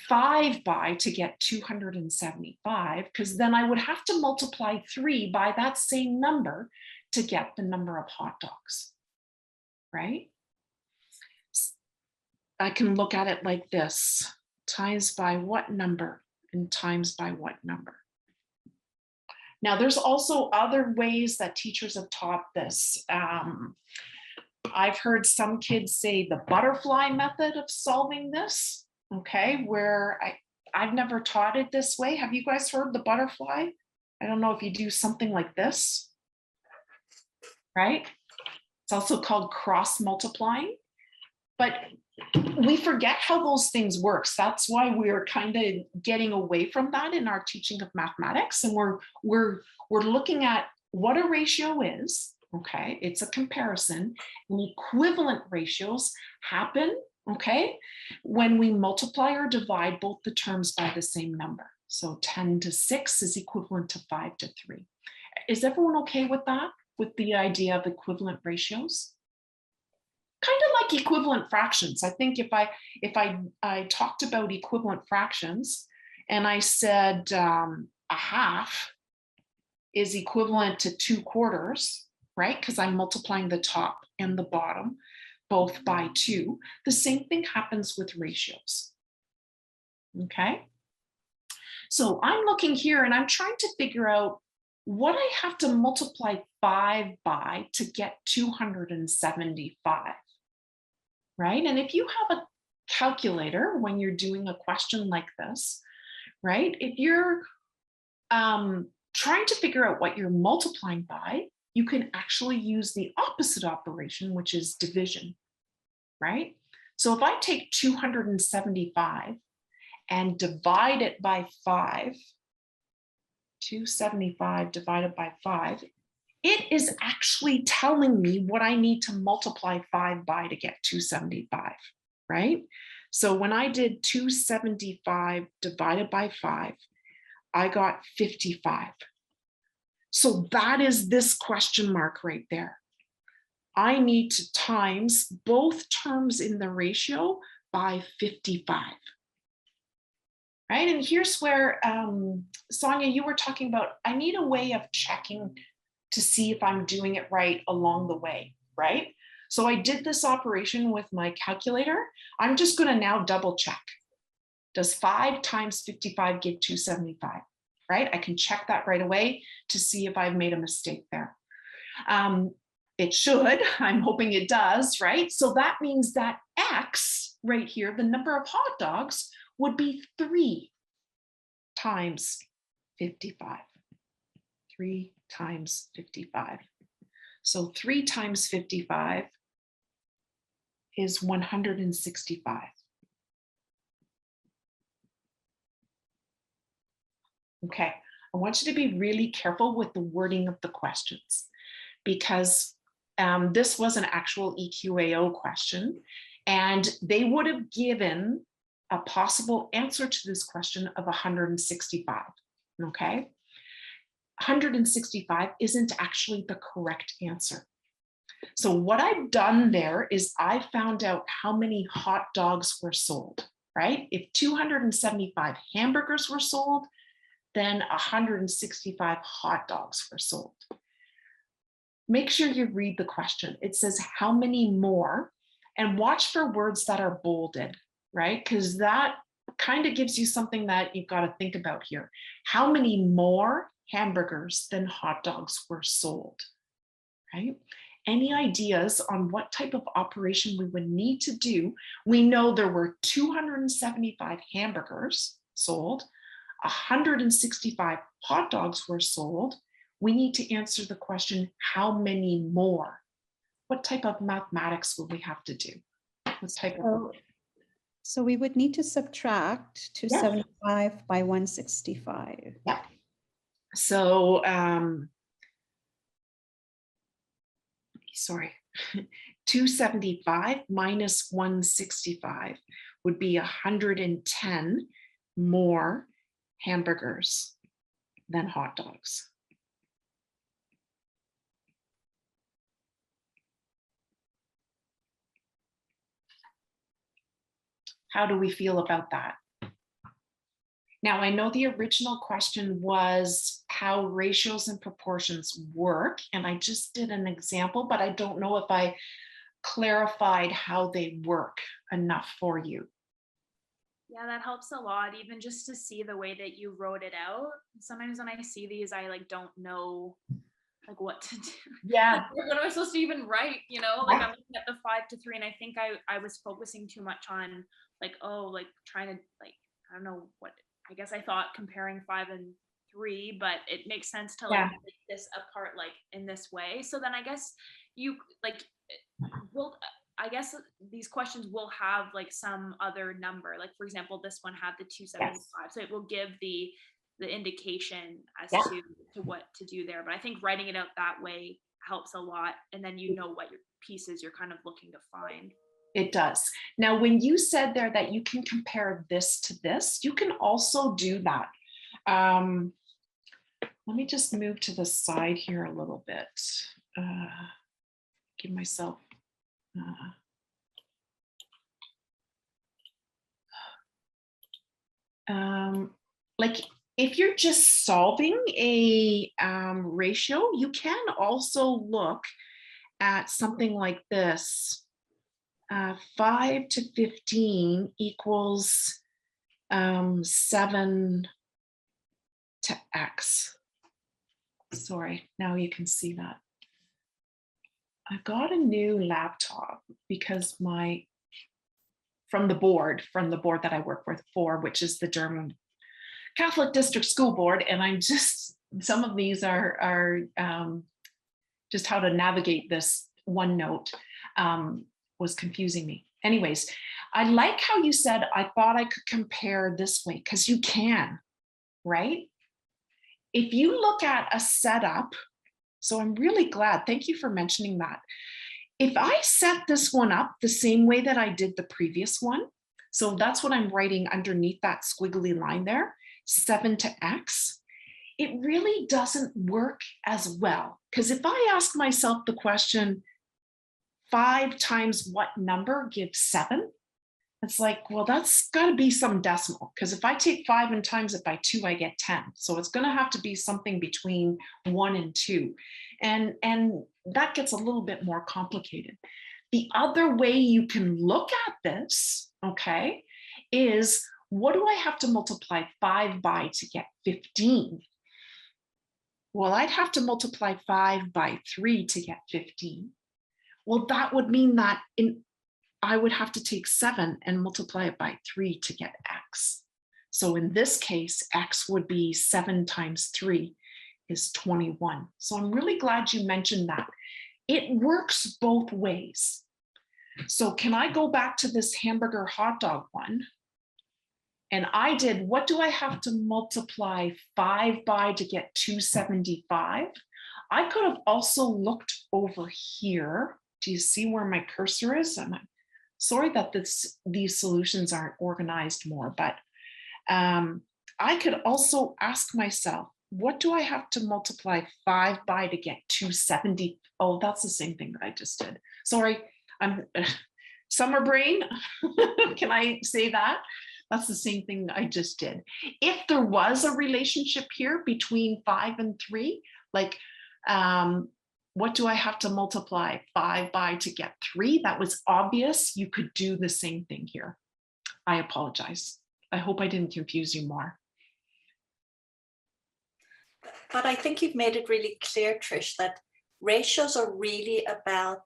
5 by to get 275, because then I would have to multiply 3 by that same number to get the number of hot dogs, right? I can look at it like this, times by what number and times by what number. Now there's also other ways that teachers have taught this. I've heard some kids say the butterfly method of solving this. Okay, where I've never taught it this way. Have you guys heard the butterfly? I don't know if you do something like this, right? It's also called cross multiplying, but we forget how those things work. That's why we're kind of getting away from that in our teaching of mathematics, and we're looking at what a ratio is. Okay, it's a comparison, and equivalent ratios happen, okay, when we multiply or divide both the terms by the same number. So 10 to 6 is equivalent to 5 to 3. Is everyone okay with that, with the idea of equivalent ratios? Kind of like equivalent fractions. I think if I talked about equivalent fractions and I said a half is equivalent to 2/4, right? Because I'm multiplying the top and the bottom both by 2. The same thing happens with ratios. Okay. So I'm looking here and I'm trying to figure out what I have to multiply 5 by to get 275, right? And if you have a calculator when you're doing a question like this, right? If you're trying to figure out what you're multiplying by, you can actually use the opposite operation, which is division, right? So if I take 275 and divide it by 5, 275 divided by 5, it is actually telling me what I need to multiply 5 by to get 275, right? So when I did 275 divided by 5, I got 55. So that is this question mark right there. I need to times both terms in the ratio by 55. right? And here's where, Sonia, you were talking about, I need a way of checking to see if I'm doing it right along the way, right? So I did this operation with my calculator. I'm just gonna now double check. Does 5 times 55 give 275, right? I can check that right away to see if I've made a mistake there. It should, I'm hoping it does, right? So that means that X right here, the number of hot dogs, would be 3 times 55. 3 times 55. So 3 times 55 is 165. Okay, I want you to be really careful with the wording of the questions, because this was an actual EQAO question, and they would have given a possible answer to this question of 165, okay? 165 isn't actually the correct answer. So what I've done there is I found out how many hot dogs were sold, right? If 275 hamburgers were sold, then 165 hot dogs were sold. Make sure you read the question. It says how many more, and watch for words that are bolded, right? Because that kind of gives you something that you've got to think about here. How many more hamburgers than hot dogs were sold, right? Any ideas on what type of operation we would need to do? We know there were 275 hamburgers sold, 165 hot dogs were sold. We need to answer the question, how many more? What type of mathematics will we have to do? What type of? So we would need to subtract 275 by 165. Yeah. So, sorry, 275 minus 165 would be 110 more hamburgers than hot dogs. How do we feel about that? Now, I know the original question was how ratios and proportions work, and I just did an example, but I don't know if I clarified how they work enough for you. Yeah, that helps a lot, even just to see the way that you wrote it out. Sometimes when I see these, I like don't know like what to do. Yeah. Like, what am I supposed to even write? You know, like I'm looking at the 5 to 3, and I think I was focusing too much on like, oh, like trying to like, I don't know what, I guess I thought comparing 5 and 3, but it makes sense to like take this apart like in this way. So then I guess you like, well, I guess these questions will have like some other number. Like for example, this one had the 275, so it will give the indication as to what to do there. But I think writing it out that way helps a lot, and then you know what your pieces you're kind of looking to find. It does. Now, when you said there that you can compare this to this, you can also do that. Let me just move to the side here a little bit. Give myself like if you're just solving a ratio, you can also look at something like this. 5 to 15 equals 7 to X. Sorry, now you can see that. I got a new laptop because from the board that I work with for, which is the Durham Catholic District School Board, and I'm just, some of these are just how to navigate this OneNote was confusing me. Anyways, I like how you said, I thought I could compare this way, because you can, right? If you look at a setup, so I'm really glad, thank you for mentioning that. If I set this one up the same way that I did the previous one, so that's what I'm writing underneath that squiggly line there, 7 to X, it really doesn't work as well. Because if I ask myself the question, 5 times what number gives 7? It's like, well, that's got to be some decimal, because if I take 5 and times it by 2, I get 10. So it's going to have to be something between 1 and 2. And that gets a little bit more complicated. The other way you can look at this, okay, is what do I have to multiply 5 by to get 15? Well, I'd have to multiply 5 by 3 to get 15. Well, that would mean that I would have to take 7 and multiply it by 3 to get x. So in this case, x would be 7 times 3 is 21. So I'm really glad you mentioned that. It works both ways. So can I go back to this hamburger hot dog one? And I did, what do I have to multiply 5 by to get 275? I could have also looked over here. Do you see where my cursor is? I'm sorry that these solutions aren't organized more, but I could also ask myself, what do I have to multiply 5 by to get 270? Oh, that's the same thing that I just did. Sorry, I'm summer brain. Can I say that? That's the same thing I just did. If there was a relationship here between 5 and 3, like what do I have to multiply 5 by to get 3? That was obvious. You could do the same thing here. I apologize. I hope I didn't confuse you more. But I think you've made it really clear, Trish, that ratios are really about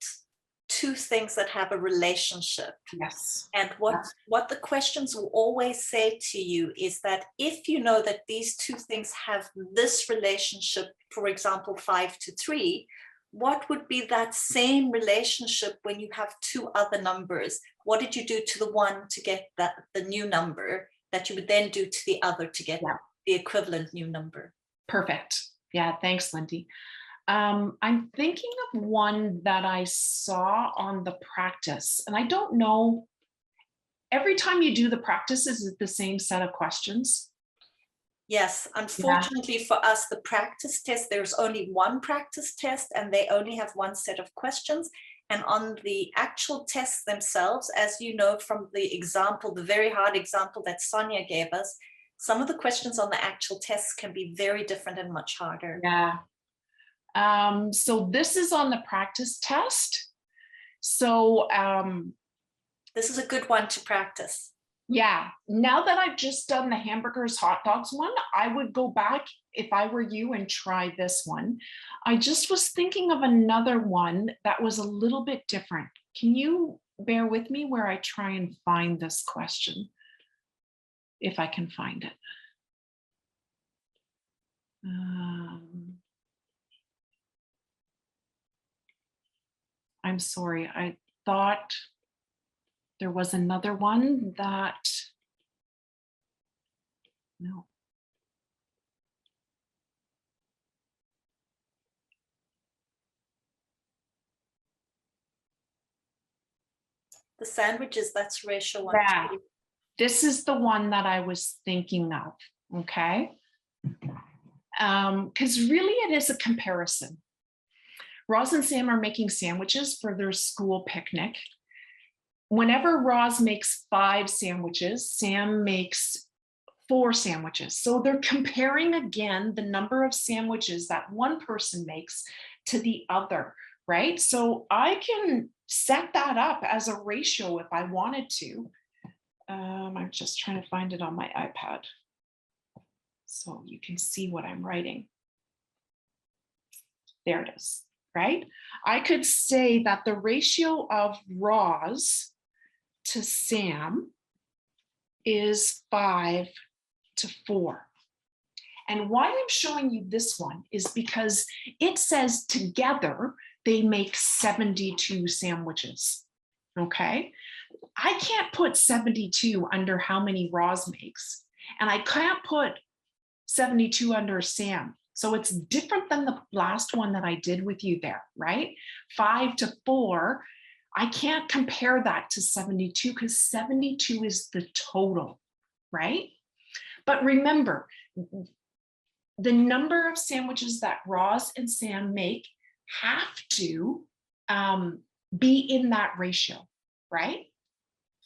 two things that have a relationship. Yes. And what the questions will always say to you is that if you know that these two things have this relationship, for example, 5 to 3, what would be that same relationship when you have two other numbers? What did you do to the one to get the new number that you would then do to the other to get the equivalent new number? Perfect. Yeah, thanks, Lindy. I'm thinking of one that I saw on the practice, and I don't know, every time you do the practice, is it the same set of questions? Yes, unfortunately for us, the practice test, there's only one practice test and they only have one set of questions. And on the actual tests themselves, as you know from the example, the very hard example that Sonia gave us, some of the questions on the actual tests can be very different and much harder. Yeah. So this is on the practice test. So this is a good one to practice. Yeah, now that I've just done the hamburgers, hot dogs one, I would go back if I were you and try this one. I just was thinking of another one that was a little bit different. Can you bear with me where I try and find this question? If I can find it. I'm sorry, I thought there was another one that, no. The sandwiches, that's ratio 1 Yeah, to 2. this is the one that I was thinking of, okay? Because really it is a comparison. Roz and Sam are making sandwiches for their school picnic. Whenever Roz makes 5 sandwiches, Sam makes 4 sandwiches. So they're comparing again the number of sandwiches that one person makes to the other, right? So I can set that up as a ratio if I wanted to. I'm just trying to find it on my iPad so you can see what I'm writing. There it is, right? I could say that the ratio of Roz to Sam is 5 to 4. And why I'm showing you this one is because it says together they make 72 sandwiches, okay? I can't put 72 under how many Roz makes, and I can't put 72 under Sam. So it's different than the last one that I did with you there, right? 5 to 4, I can't compare that to 72 because 72 is the total, right? But remember, the number of sandwiches that Roz and Sam make have to be in that ratio, right?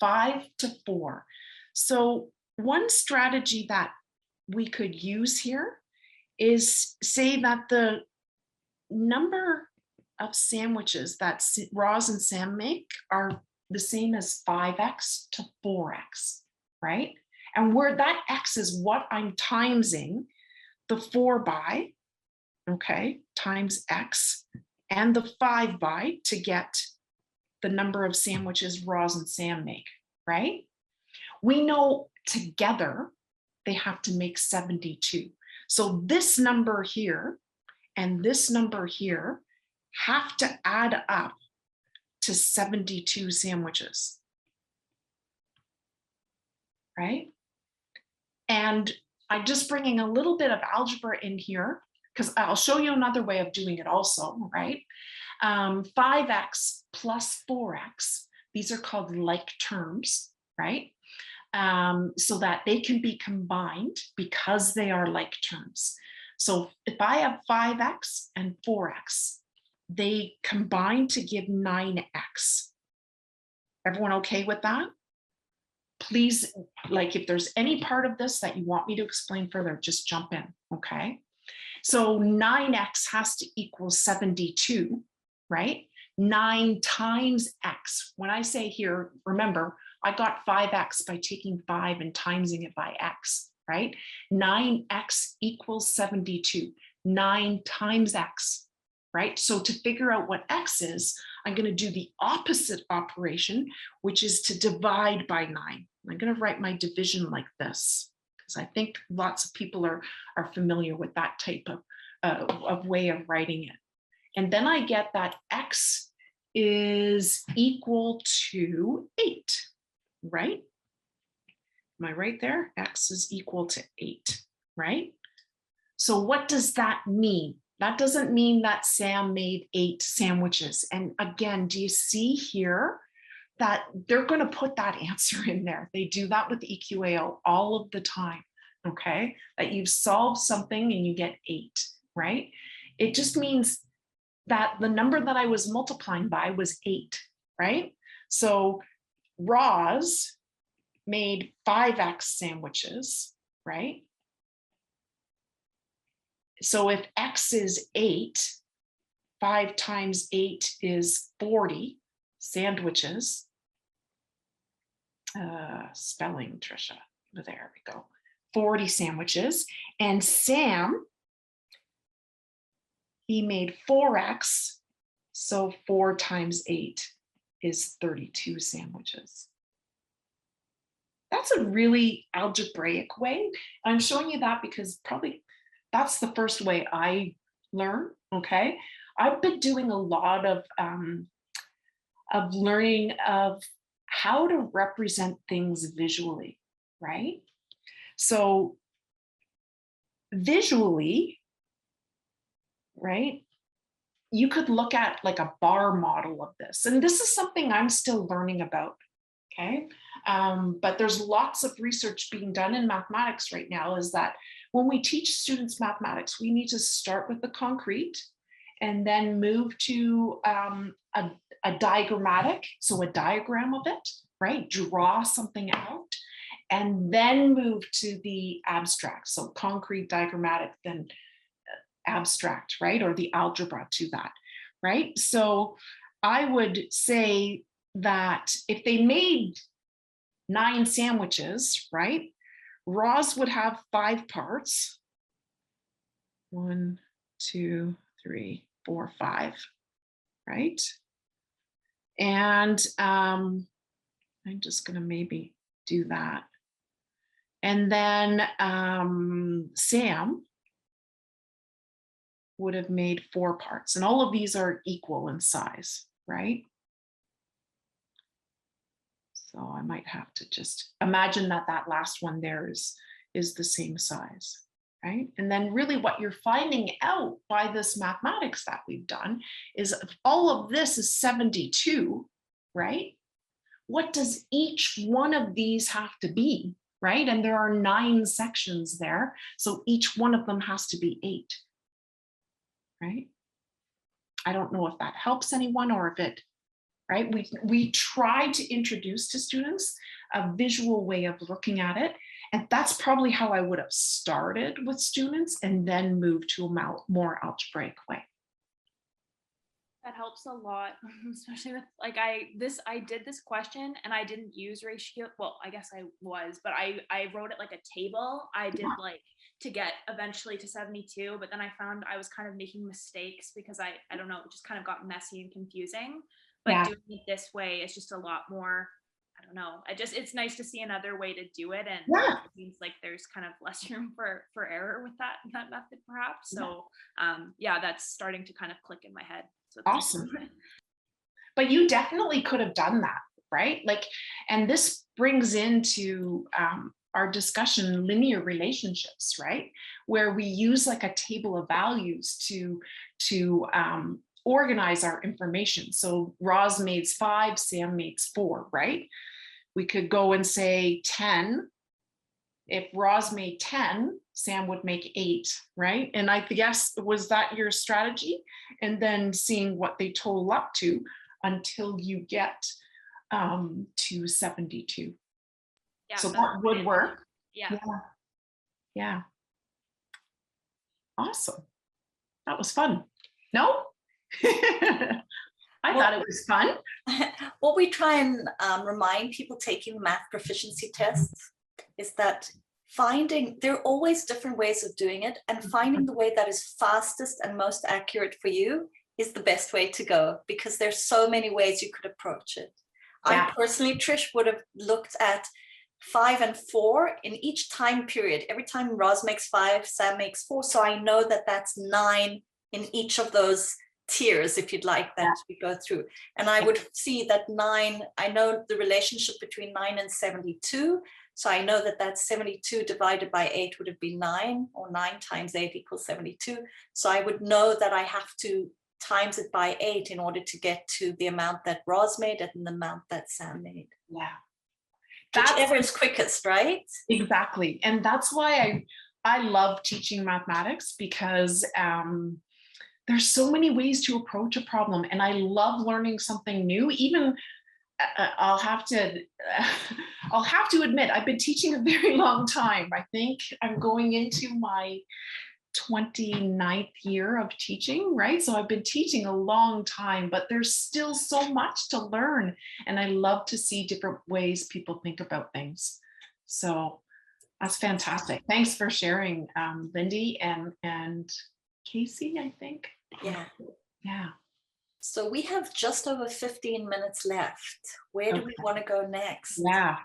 5 to 4. So one strategy that we could use here is say that the number of sandwiches that Roz and Sam make are the same as 5x to 4x, right? And where that x is what I'm timesing the 4 by, okay, times x, and the 5 by to get the number of sandwiches Roz and Sam make, right? We know together they have to make 72. So this number here and this number here have to add up to 72 sandwiches, right? And I'm just bringing a little bit of algebra in here because I'll show you another way of doing it also, right? 5x plus 4x, these are called like terms, right? So that they can be combined because they are like terms. So if I have 5x and 4x, they combine to give 9x. Everyone okay with that? Please, like if there's any part of this that you want me to explain further, just jump in, okay? So 9x has to equal 72, right? 9 times x. When I say here, remember, I got 5x by taking 5 and timesing it by x, right? 9x equals 72, 9 times x, right? So to figure out what x is, I'm going to do the opposite operation, which is to divide by 9. I'm going to write my division like this, because I think lots of people are familiar with that type of way of writing it. And then I get that x is equal to 8, right? Am I right there? X is equal to 8, right? So what does that mean? That doesn't mean that Sam made 8 sandwiches. And again, do you see here that they're going to put that answer in there? They do that with EQAO all of the time, okay? That you've solved something and you get 8, right? It just means that the number that I was multiplying by was 8, right? So Roz made 5x sandwiches, right? So if x is 8, 5 times 8 is 40 sandwiches. Spelling, Trisha. There we go. 40 sandwiches. And Sam, he made 4x. So 4 times 8 is 32 sandwiches. That's a really algebraic way. I'm showing you that because probably that's the first way I learn, okay? I've been doing a lot of learning of how to represent things visually, right? So visually, right, you could look at like a bar model of this. And this is something I'm still learning about, okay? But there's lots of research being done in mathematics right now, is that when we teach students mathematics, we need to start with the concrete and then move to a diagrammatic, so a diagram of it, right? Draw something out, and then move to the abstract. So concrete, diagrammatic, then abstract, right? Or the algebra to that, right? So I would say that if they made 9 sandwiches, right? Roz would have 5 parts. 1, 2, 3, 4, 5, right? And I'm just gonna maybe do that. And then Sam would have made 4 parts, and all of these are equal in size, right? So I might have to just imagine that that last one there is the same size, right? And then really what you're finding out by this mathematics that we've done is if all of this is 72, right? What does each one of these have to be, right? And there are 9 sections there. So each one of them has to be 8, right? I don't know if that helps anyone or if it right? We try to introduce to students a visual way of looking at it. And that's probably how I would have started with students and then moved to a more algebraic way. That helps a lot, especially with like I did this question and I didn't use ratio. Well, I guess I was, but I wrote it like a table. I did like to get eventually to 72, but then I found I was kind of making mistakes because I don't know, it just kind of got messy and confusing. But doing it this way is just a lot more, I don't know. It's nice to see another way to do it, and it seems like there's kind of less room for error with that method, perhaps. So that's starting to kind of click in my head. So awesome. But you definitely could have done that, right? Like, and this brings into our discussion, linear relationships, right? Where we use like a table of values to organize our information. So Roz makes 5, Sam makes 4, right? We could go and say 10. If Roz made 10, Sam would make 8, right? And I guess, was that your strategy? And then seeing what they total up to until you get to 72. Yeah, so that would work. Yeah. Awesome. That was fun. No? I thought it was fun. What we try and remind people taking math proficiency tests is that there are always different ways of doing it, and finding the way that is fastest and most accurate for you is the best way to go, because there's so many ways you could approach it. I personally, Trish, would have looked at 5 and 4 in each time period. Every time Roz makes 5, Sam makes 4. So I know that that's 9 in each of those tiers, if you'd like, that we go through. And I would see that 9, I know the relationship between 9 and 72. So I know that that's 72 divided by 8 would have been 9, or 9 times 8 equals 72. So I would know that I have to times it by 8 in order to get to the amount that Roz made and the amount that Sam made. Yeah. Whichever is quickest, right? Exactly. And that's why I love teaching mathematics, because there's so many ways to approach a problem. And I love learning something new. Even I'll have to admit, I've been teaching a very long time. I think I'm going into my 29th year of teaching, right? So I've been teaching a long time, but there's still so much to learn. And I love to see different ways people think about things. So that's fantastic. Thanks for sharing, Lindy and Casey, I think. Yeah. So we have just over 15 minutes left. Where do we want to go next? Yeah.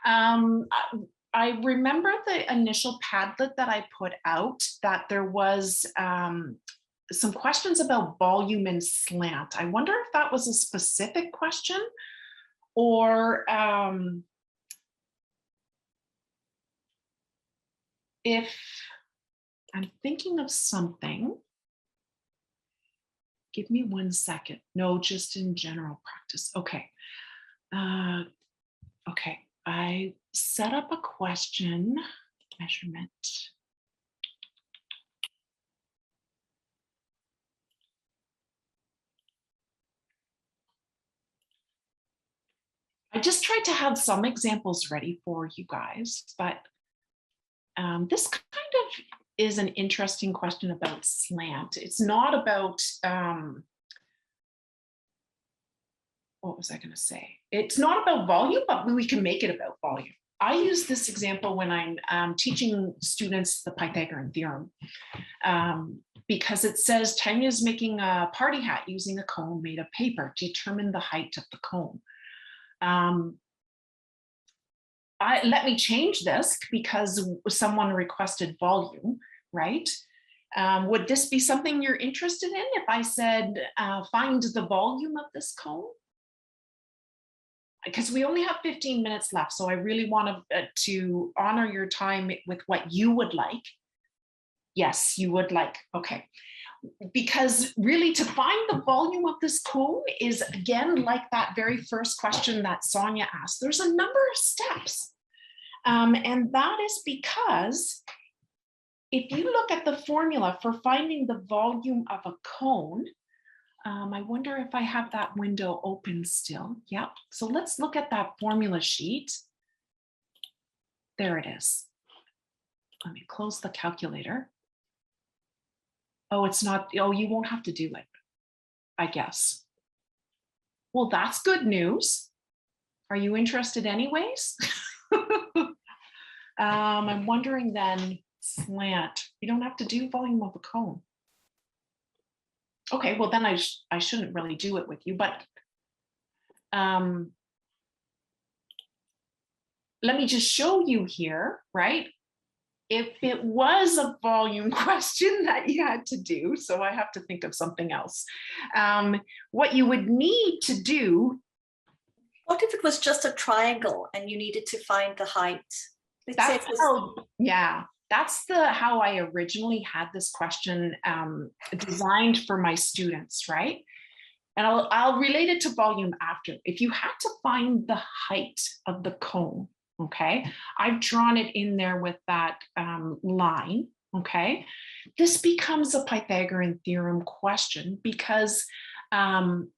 I remember the initial Padlet that I put out, that there was some questions about volume and slant. I wonder if that was a specific question, or if I'm thinking of something. Give me 1 second. No, just in general practice. Okay. Okay. I set up a question measurement. I just tried to have some examples ready for you guys, but this kind of is an interesting question about slant. It's not about, what was I going to say? It's not about volume, but we can make it about volume. I use this example when I'm teaching students the Pythagorean theorem, because it says Tanya is making a party hat using a cone made of paper. Determine the height of the cone. Let me change this because someone requested volume, right? Would this be something you're interested in if I said, find the volume of this cone? Because we only have 15 minutes left, so I really want to honor your time with what you would like. Yes, you would like, okay. Because really to find the volume of this cone is, again, like that very first question that Sonia asked. There's a number of steps. And that is because if you look at the formula for finding the volume of a cone, I wonder if I have that window open still. Yep. So let's look at that formula sheet. There it is. Let me close the calculator. Oh, it's not. Oh, you won't have to do it, I guess. Well, that's good news. Are you interested anyways? I'm wondering then, slant. You don't have to do volume of a cone. Okay, well then I shouldn't really do it with you, but let me just show you here, right? If it was a volume question that you had to do, so I have to think of something else. What you would need to do. What if it was just a triangle and you needed to find the height? Yeah, that's how I originally had this question designed for my students, right? And I'll relate it to volume after. If you had to find the height of the cone, okay, I've drawn it in there with that line, okay? This becomes a Pythagorean theorem question because I'll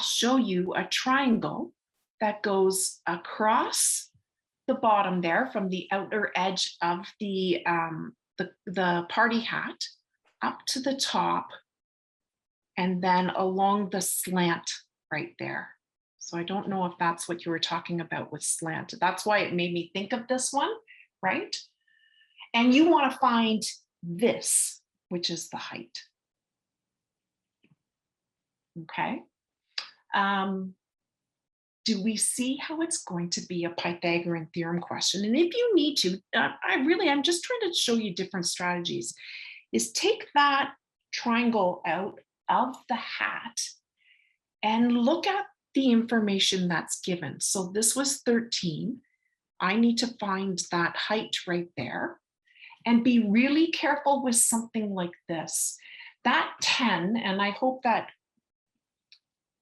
show you a triangle that goes across the bottom there from the outer edge of the party hat up to the top and then along the slant right there. So I don't know if that's what you were talking about with slant. That's why it made me think of this one, right? And you want to find this, which is the height. Okay. Do we see how it's going to be a Pythagorean theorem question? And if you need to, I'm just trying to show you different strategies, is take that triangle out of the hat and look at the information that's given. So this was 13. I need to find that height right there and be really careful with something like this. That 10, and I hope that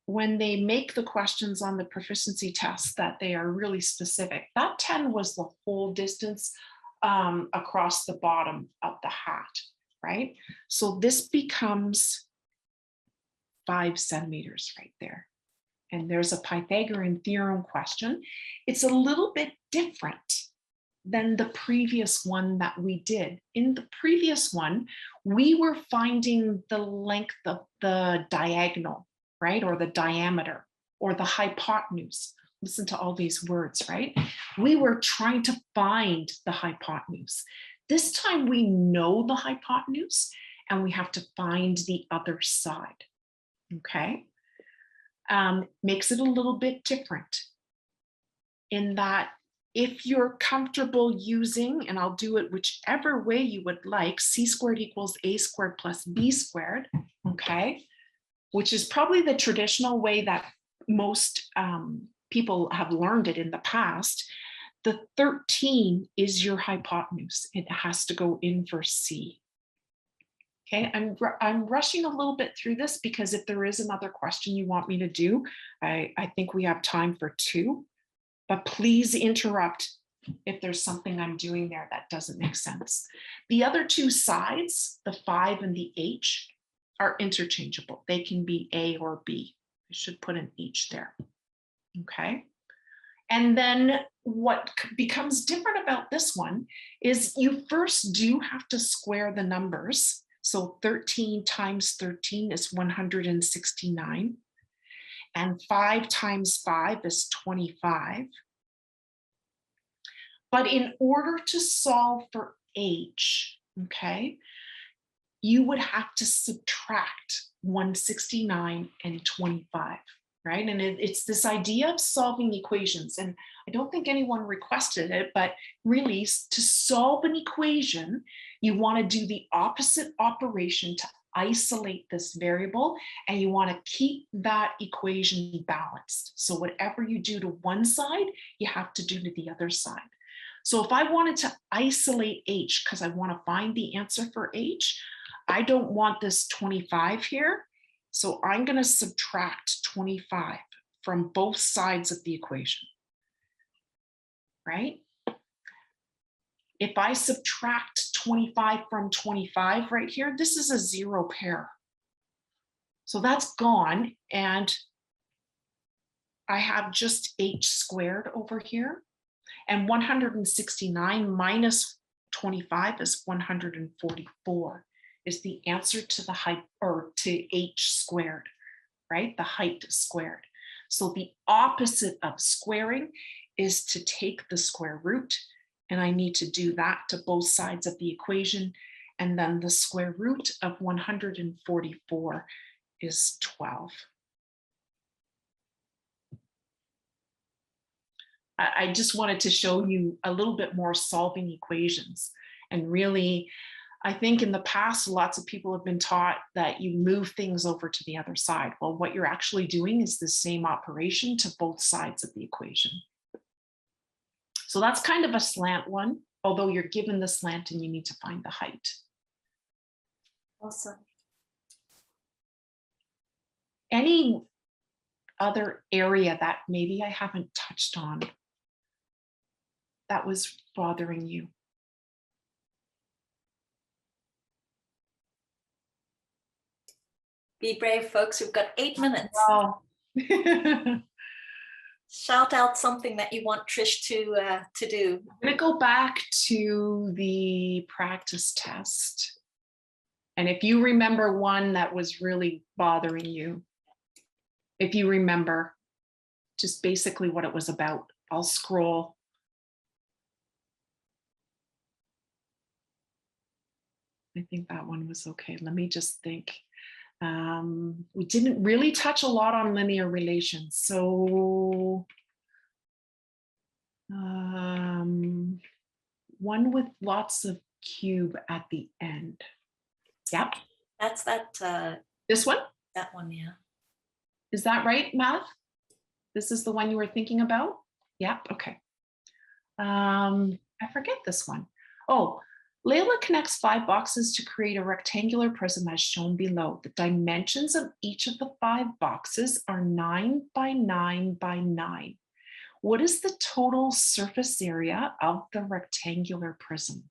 when they make the questions on the proficiency test that they are really specific. That 10 was the whole distance across the bottom of the hat, right? So this becomes 5 centimeters right there. And there's a Pythagorean theorem question. It's a little bit different than the previous one that we did. In the previous one, we were finding the length of the diagonal, right? Or the diameter or the hypotenuse. Listen to all these words, right? We were trying to find the hypotenuse. This time we know the hypotenuse and we have to find the other side, okay? Makes it a little bit different in that if you're comfortable using, and I'll do it whichever way you would like, c squared equals a squared plus b squared, okay? Which is probably the traditional way that most people have learned it in the past. The 13 is your hypotenuse. It has to go in for C. Okay, I'm rushing a little bit through this because if there is another question you want me to do, I think we have time for 2, but please interrupt if there's something I'm doing there that doesn't make sense. The other 2 sides, the 5 and the H, are interchangeable. They can be A or B. I should put an H there, okay? And then what becomes different about this one is you first do have to square the numbers. So 13 times 13 is 169. And 5 times 5 is 25. But in order to solve for H, okay, you would have to subtract 169 and 25, right? And it's this idea of solving equations. And I don't think anyone requested it, but really to solve an equation, you want to do the opposite operation to isolate this variable, and you want to keep that equation balanced. So whatever you do to one side, you have to do to the other side. So if I wanted to isolate H because I want to find the answer for H, I don't want this 25 here. So I'm going to subtract 25 from both sides of the equation, right? If I subtract 25 from 25 right here, this is a 0 pair. So that's gone, and I have just h squared over here, and 169 minus 25 is 144 is the answer to the height, or to h squared, right? The height squared. So the opposite of squaring is to take the square root, and I need to do that to both sides of the equation, and then the square root of 144 is 12. I just wanted to show you a little bit more solving equations. And really, I think in the past, lots of people have been taught that you move things over to the other side. Well, what you're actually doing is the same operation to both sides of the equation. So that's kind of a slant one, although you're given the slant and you need to find the height. Awesome. Any other area that maybe I haven't touched on that was bothering you? Be brave, folks. We've got 8 minutes. Wow. Shout out something that you want Trish to do. I'm going to go back to the practice test. And if you remember one that was really bothering you, if you remember just basically what it was about, I'll scroll. I think that one was okay. Let me just think. We didn't really touch a lot on linear relations. So one with lots of cube at the end. Yep. That's that. This one? That one, yeah. Is that right, Math? This is the one you were thinking about? Yep, okay. I forget this one. Oh, Layla connects 5 boxes to create a rectangular prism as shown below. The dimensions of each of the 5 boxes are 9 by 9 by 9. What is the total surface area of the rectangular prism?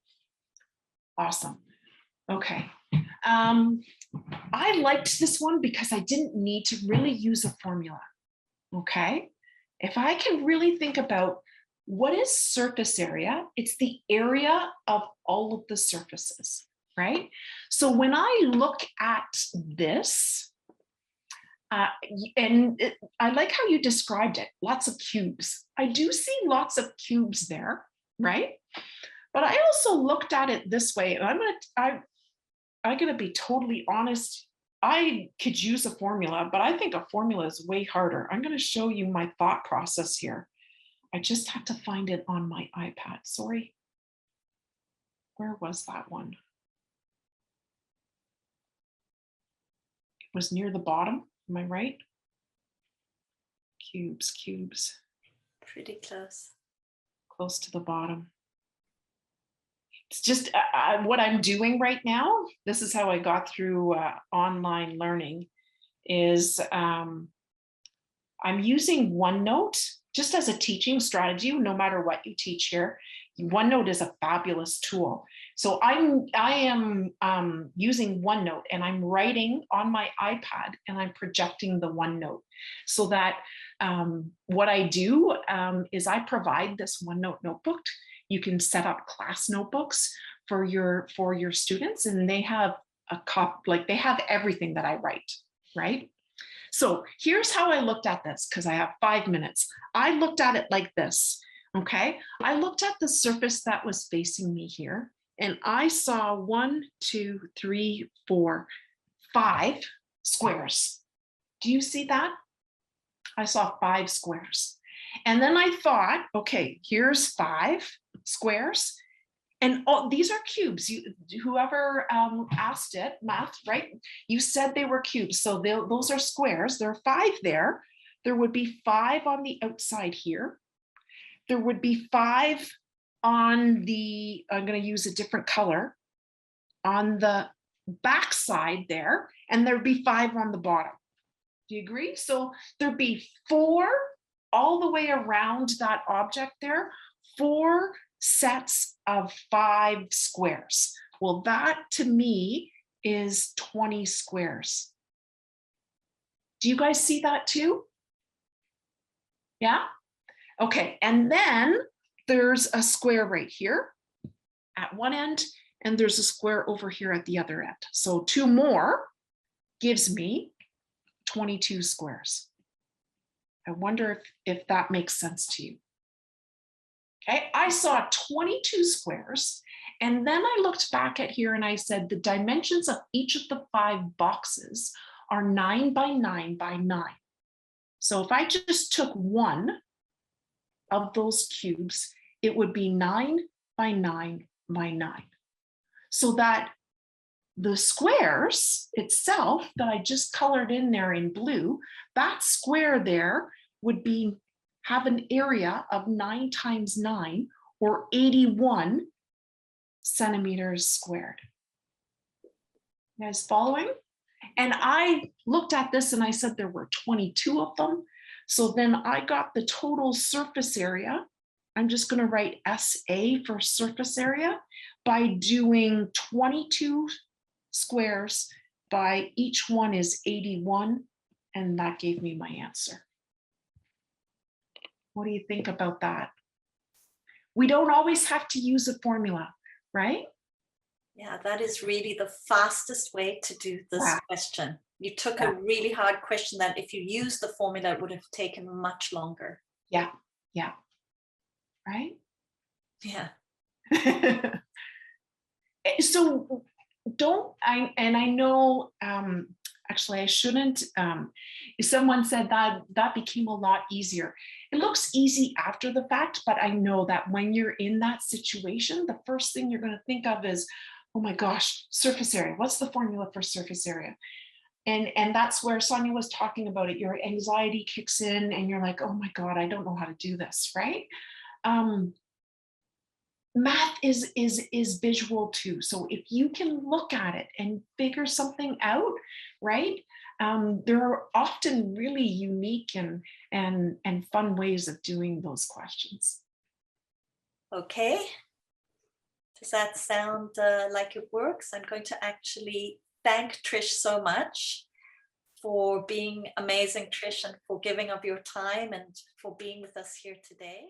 Awesome. Okay. I liked this one because I didn't need to really use a formula. Okay. If I can really think about what is surface area, it's the area of all of the surfaces, right? So when I look at this, I like how you described it, lots of cubes. I do see lots of cubes there, right? But I also looked at it this way, and I'm gonna be totally honest. I could use a formula, but I think a formula is way harder. I'm gonna show you my thought process here. I just have to find it on my iPad, sorry. Where was that one? It was near the bottom, am I right? Cubes, cubes. Pretty close. Close to the bottom. It's just what I'm doing right now. This is how I got through online learning is I'm using OneNote just as a teaching strategy. No matter what you teach here, OneNote is a fabulous tool. So I am using OneNote, and I'm writing on my iPad, and I'm projecting the OneNote so that what I do is I provide this OneNote notebook. You can set up class notebooks for your students, and they have they have everything that I write, right? So here's how I looked at this, because I have 5 minutes. I looked at it like this, okay? I looked at the surface that was facing me here, and I saw 1, 2, 3, 4, 5 squares. Do you see that? I saw 5 squares. And then I thought, okay, here's 5 squares, and these are cubes. Whoever asked it, Math, right? You said they were cubes, so those are squares. There are 5 there. There would be 5 on the outside here. There would be 5 on the, I'm going to use a different color, on the back side there, and there'd be 5 on the bottom. Do you agree? So there'd be 4 all the way around that object there, 4 sets of 5 squares. Well, that to me is 20 squares. Do you guys see that too? Yeah? Okay, and then there's a square right here at one end, and there's a square over here at the other end. So 2 more gives me 22 squares. I wonder if that makes sense to you. Okay, I saw 22 squares, and then I looked back at here and I said the dimensions of each of the 5 boxes are 9 by 9 by 9. So if I just took one of those cubes, it would be 9 by 9 by 9. So that the squares itself that I just colored in there in blue, that square there would have an area of 9 times 9, or 81 centimeters squared. You guys following? And I looked at this and I said there were 22 of them. So then I got the total surface area. I'm just going to write SA for surface area by doing 22 squares by each one is 81, and that gave me my answer. What do you think about that? We don't always have to use a formula, right? Yeah, that is really the fastest way to do this question. You took a really hard question that if you used the formula, it would have taken much longer. Yeah, yeah. Right? Yeah. So I know, actually I shouldn't, someone said that became a lot easier. It looks easy after the fact, but I know that when you're in that situation, the first thing you're going to think of is, oh my gosh, surface area. What's the formula for surface area? And that's where Sonia was talking about it. Your anxiety kicks in and you're like, oh my God, I don't know how to do this, right? Math is visual too. So if you can look at it and figure something out, right? There are often really unique and fun ways of doing those questions. Okay. Does that sound like it works? I'm going to actually thank Trish so much for being amazing, Trish, and for giving of your time and for being with us here today.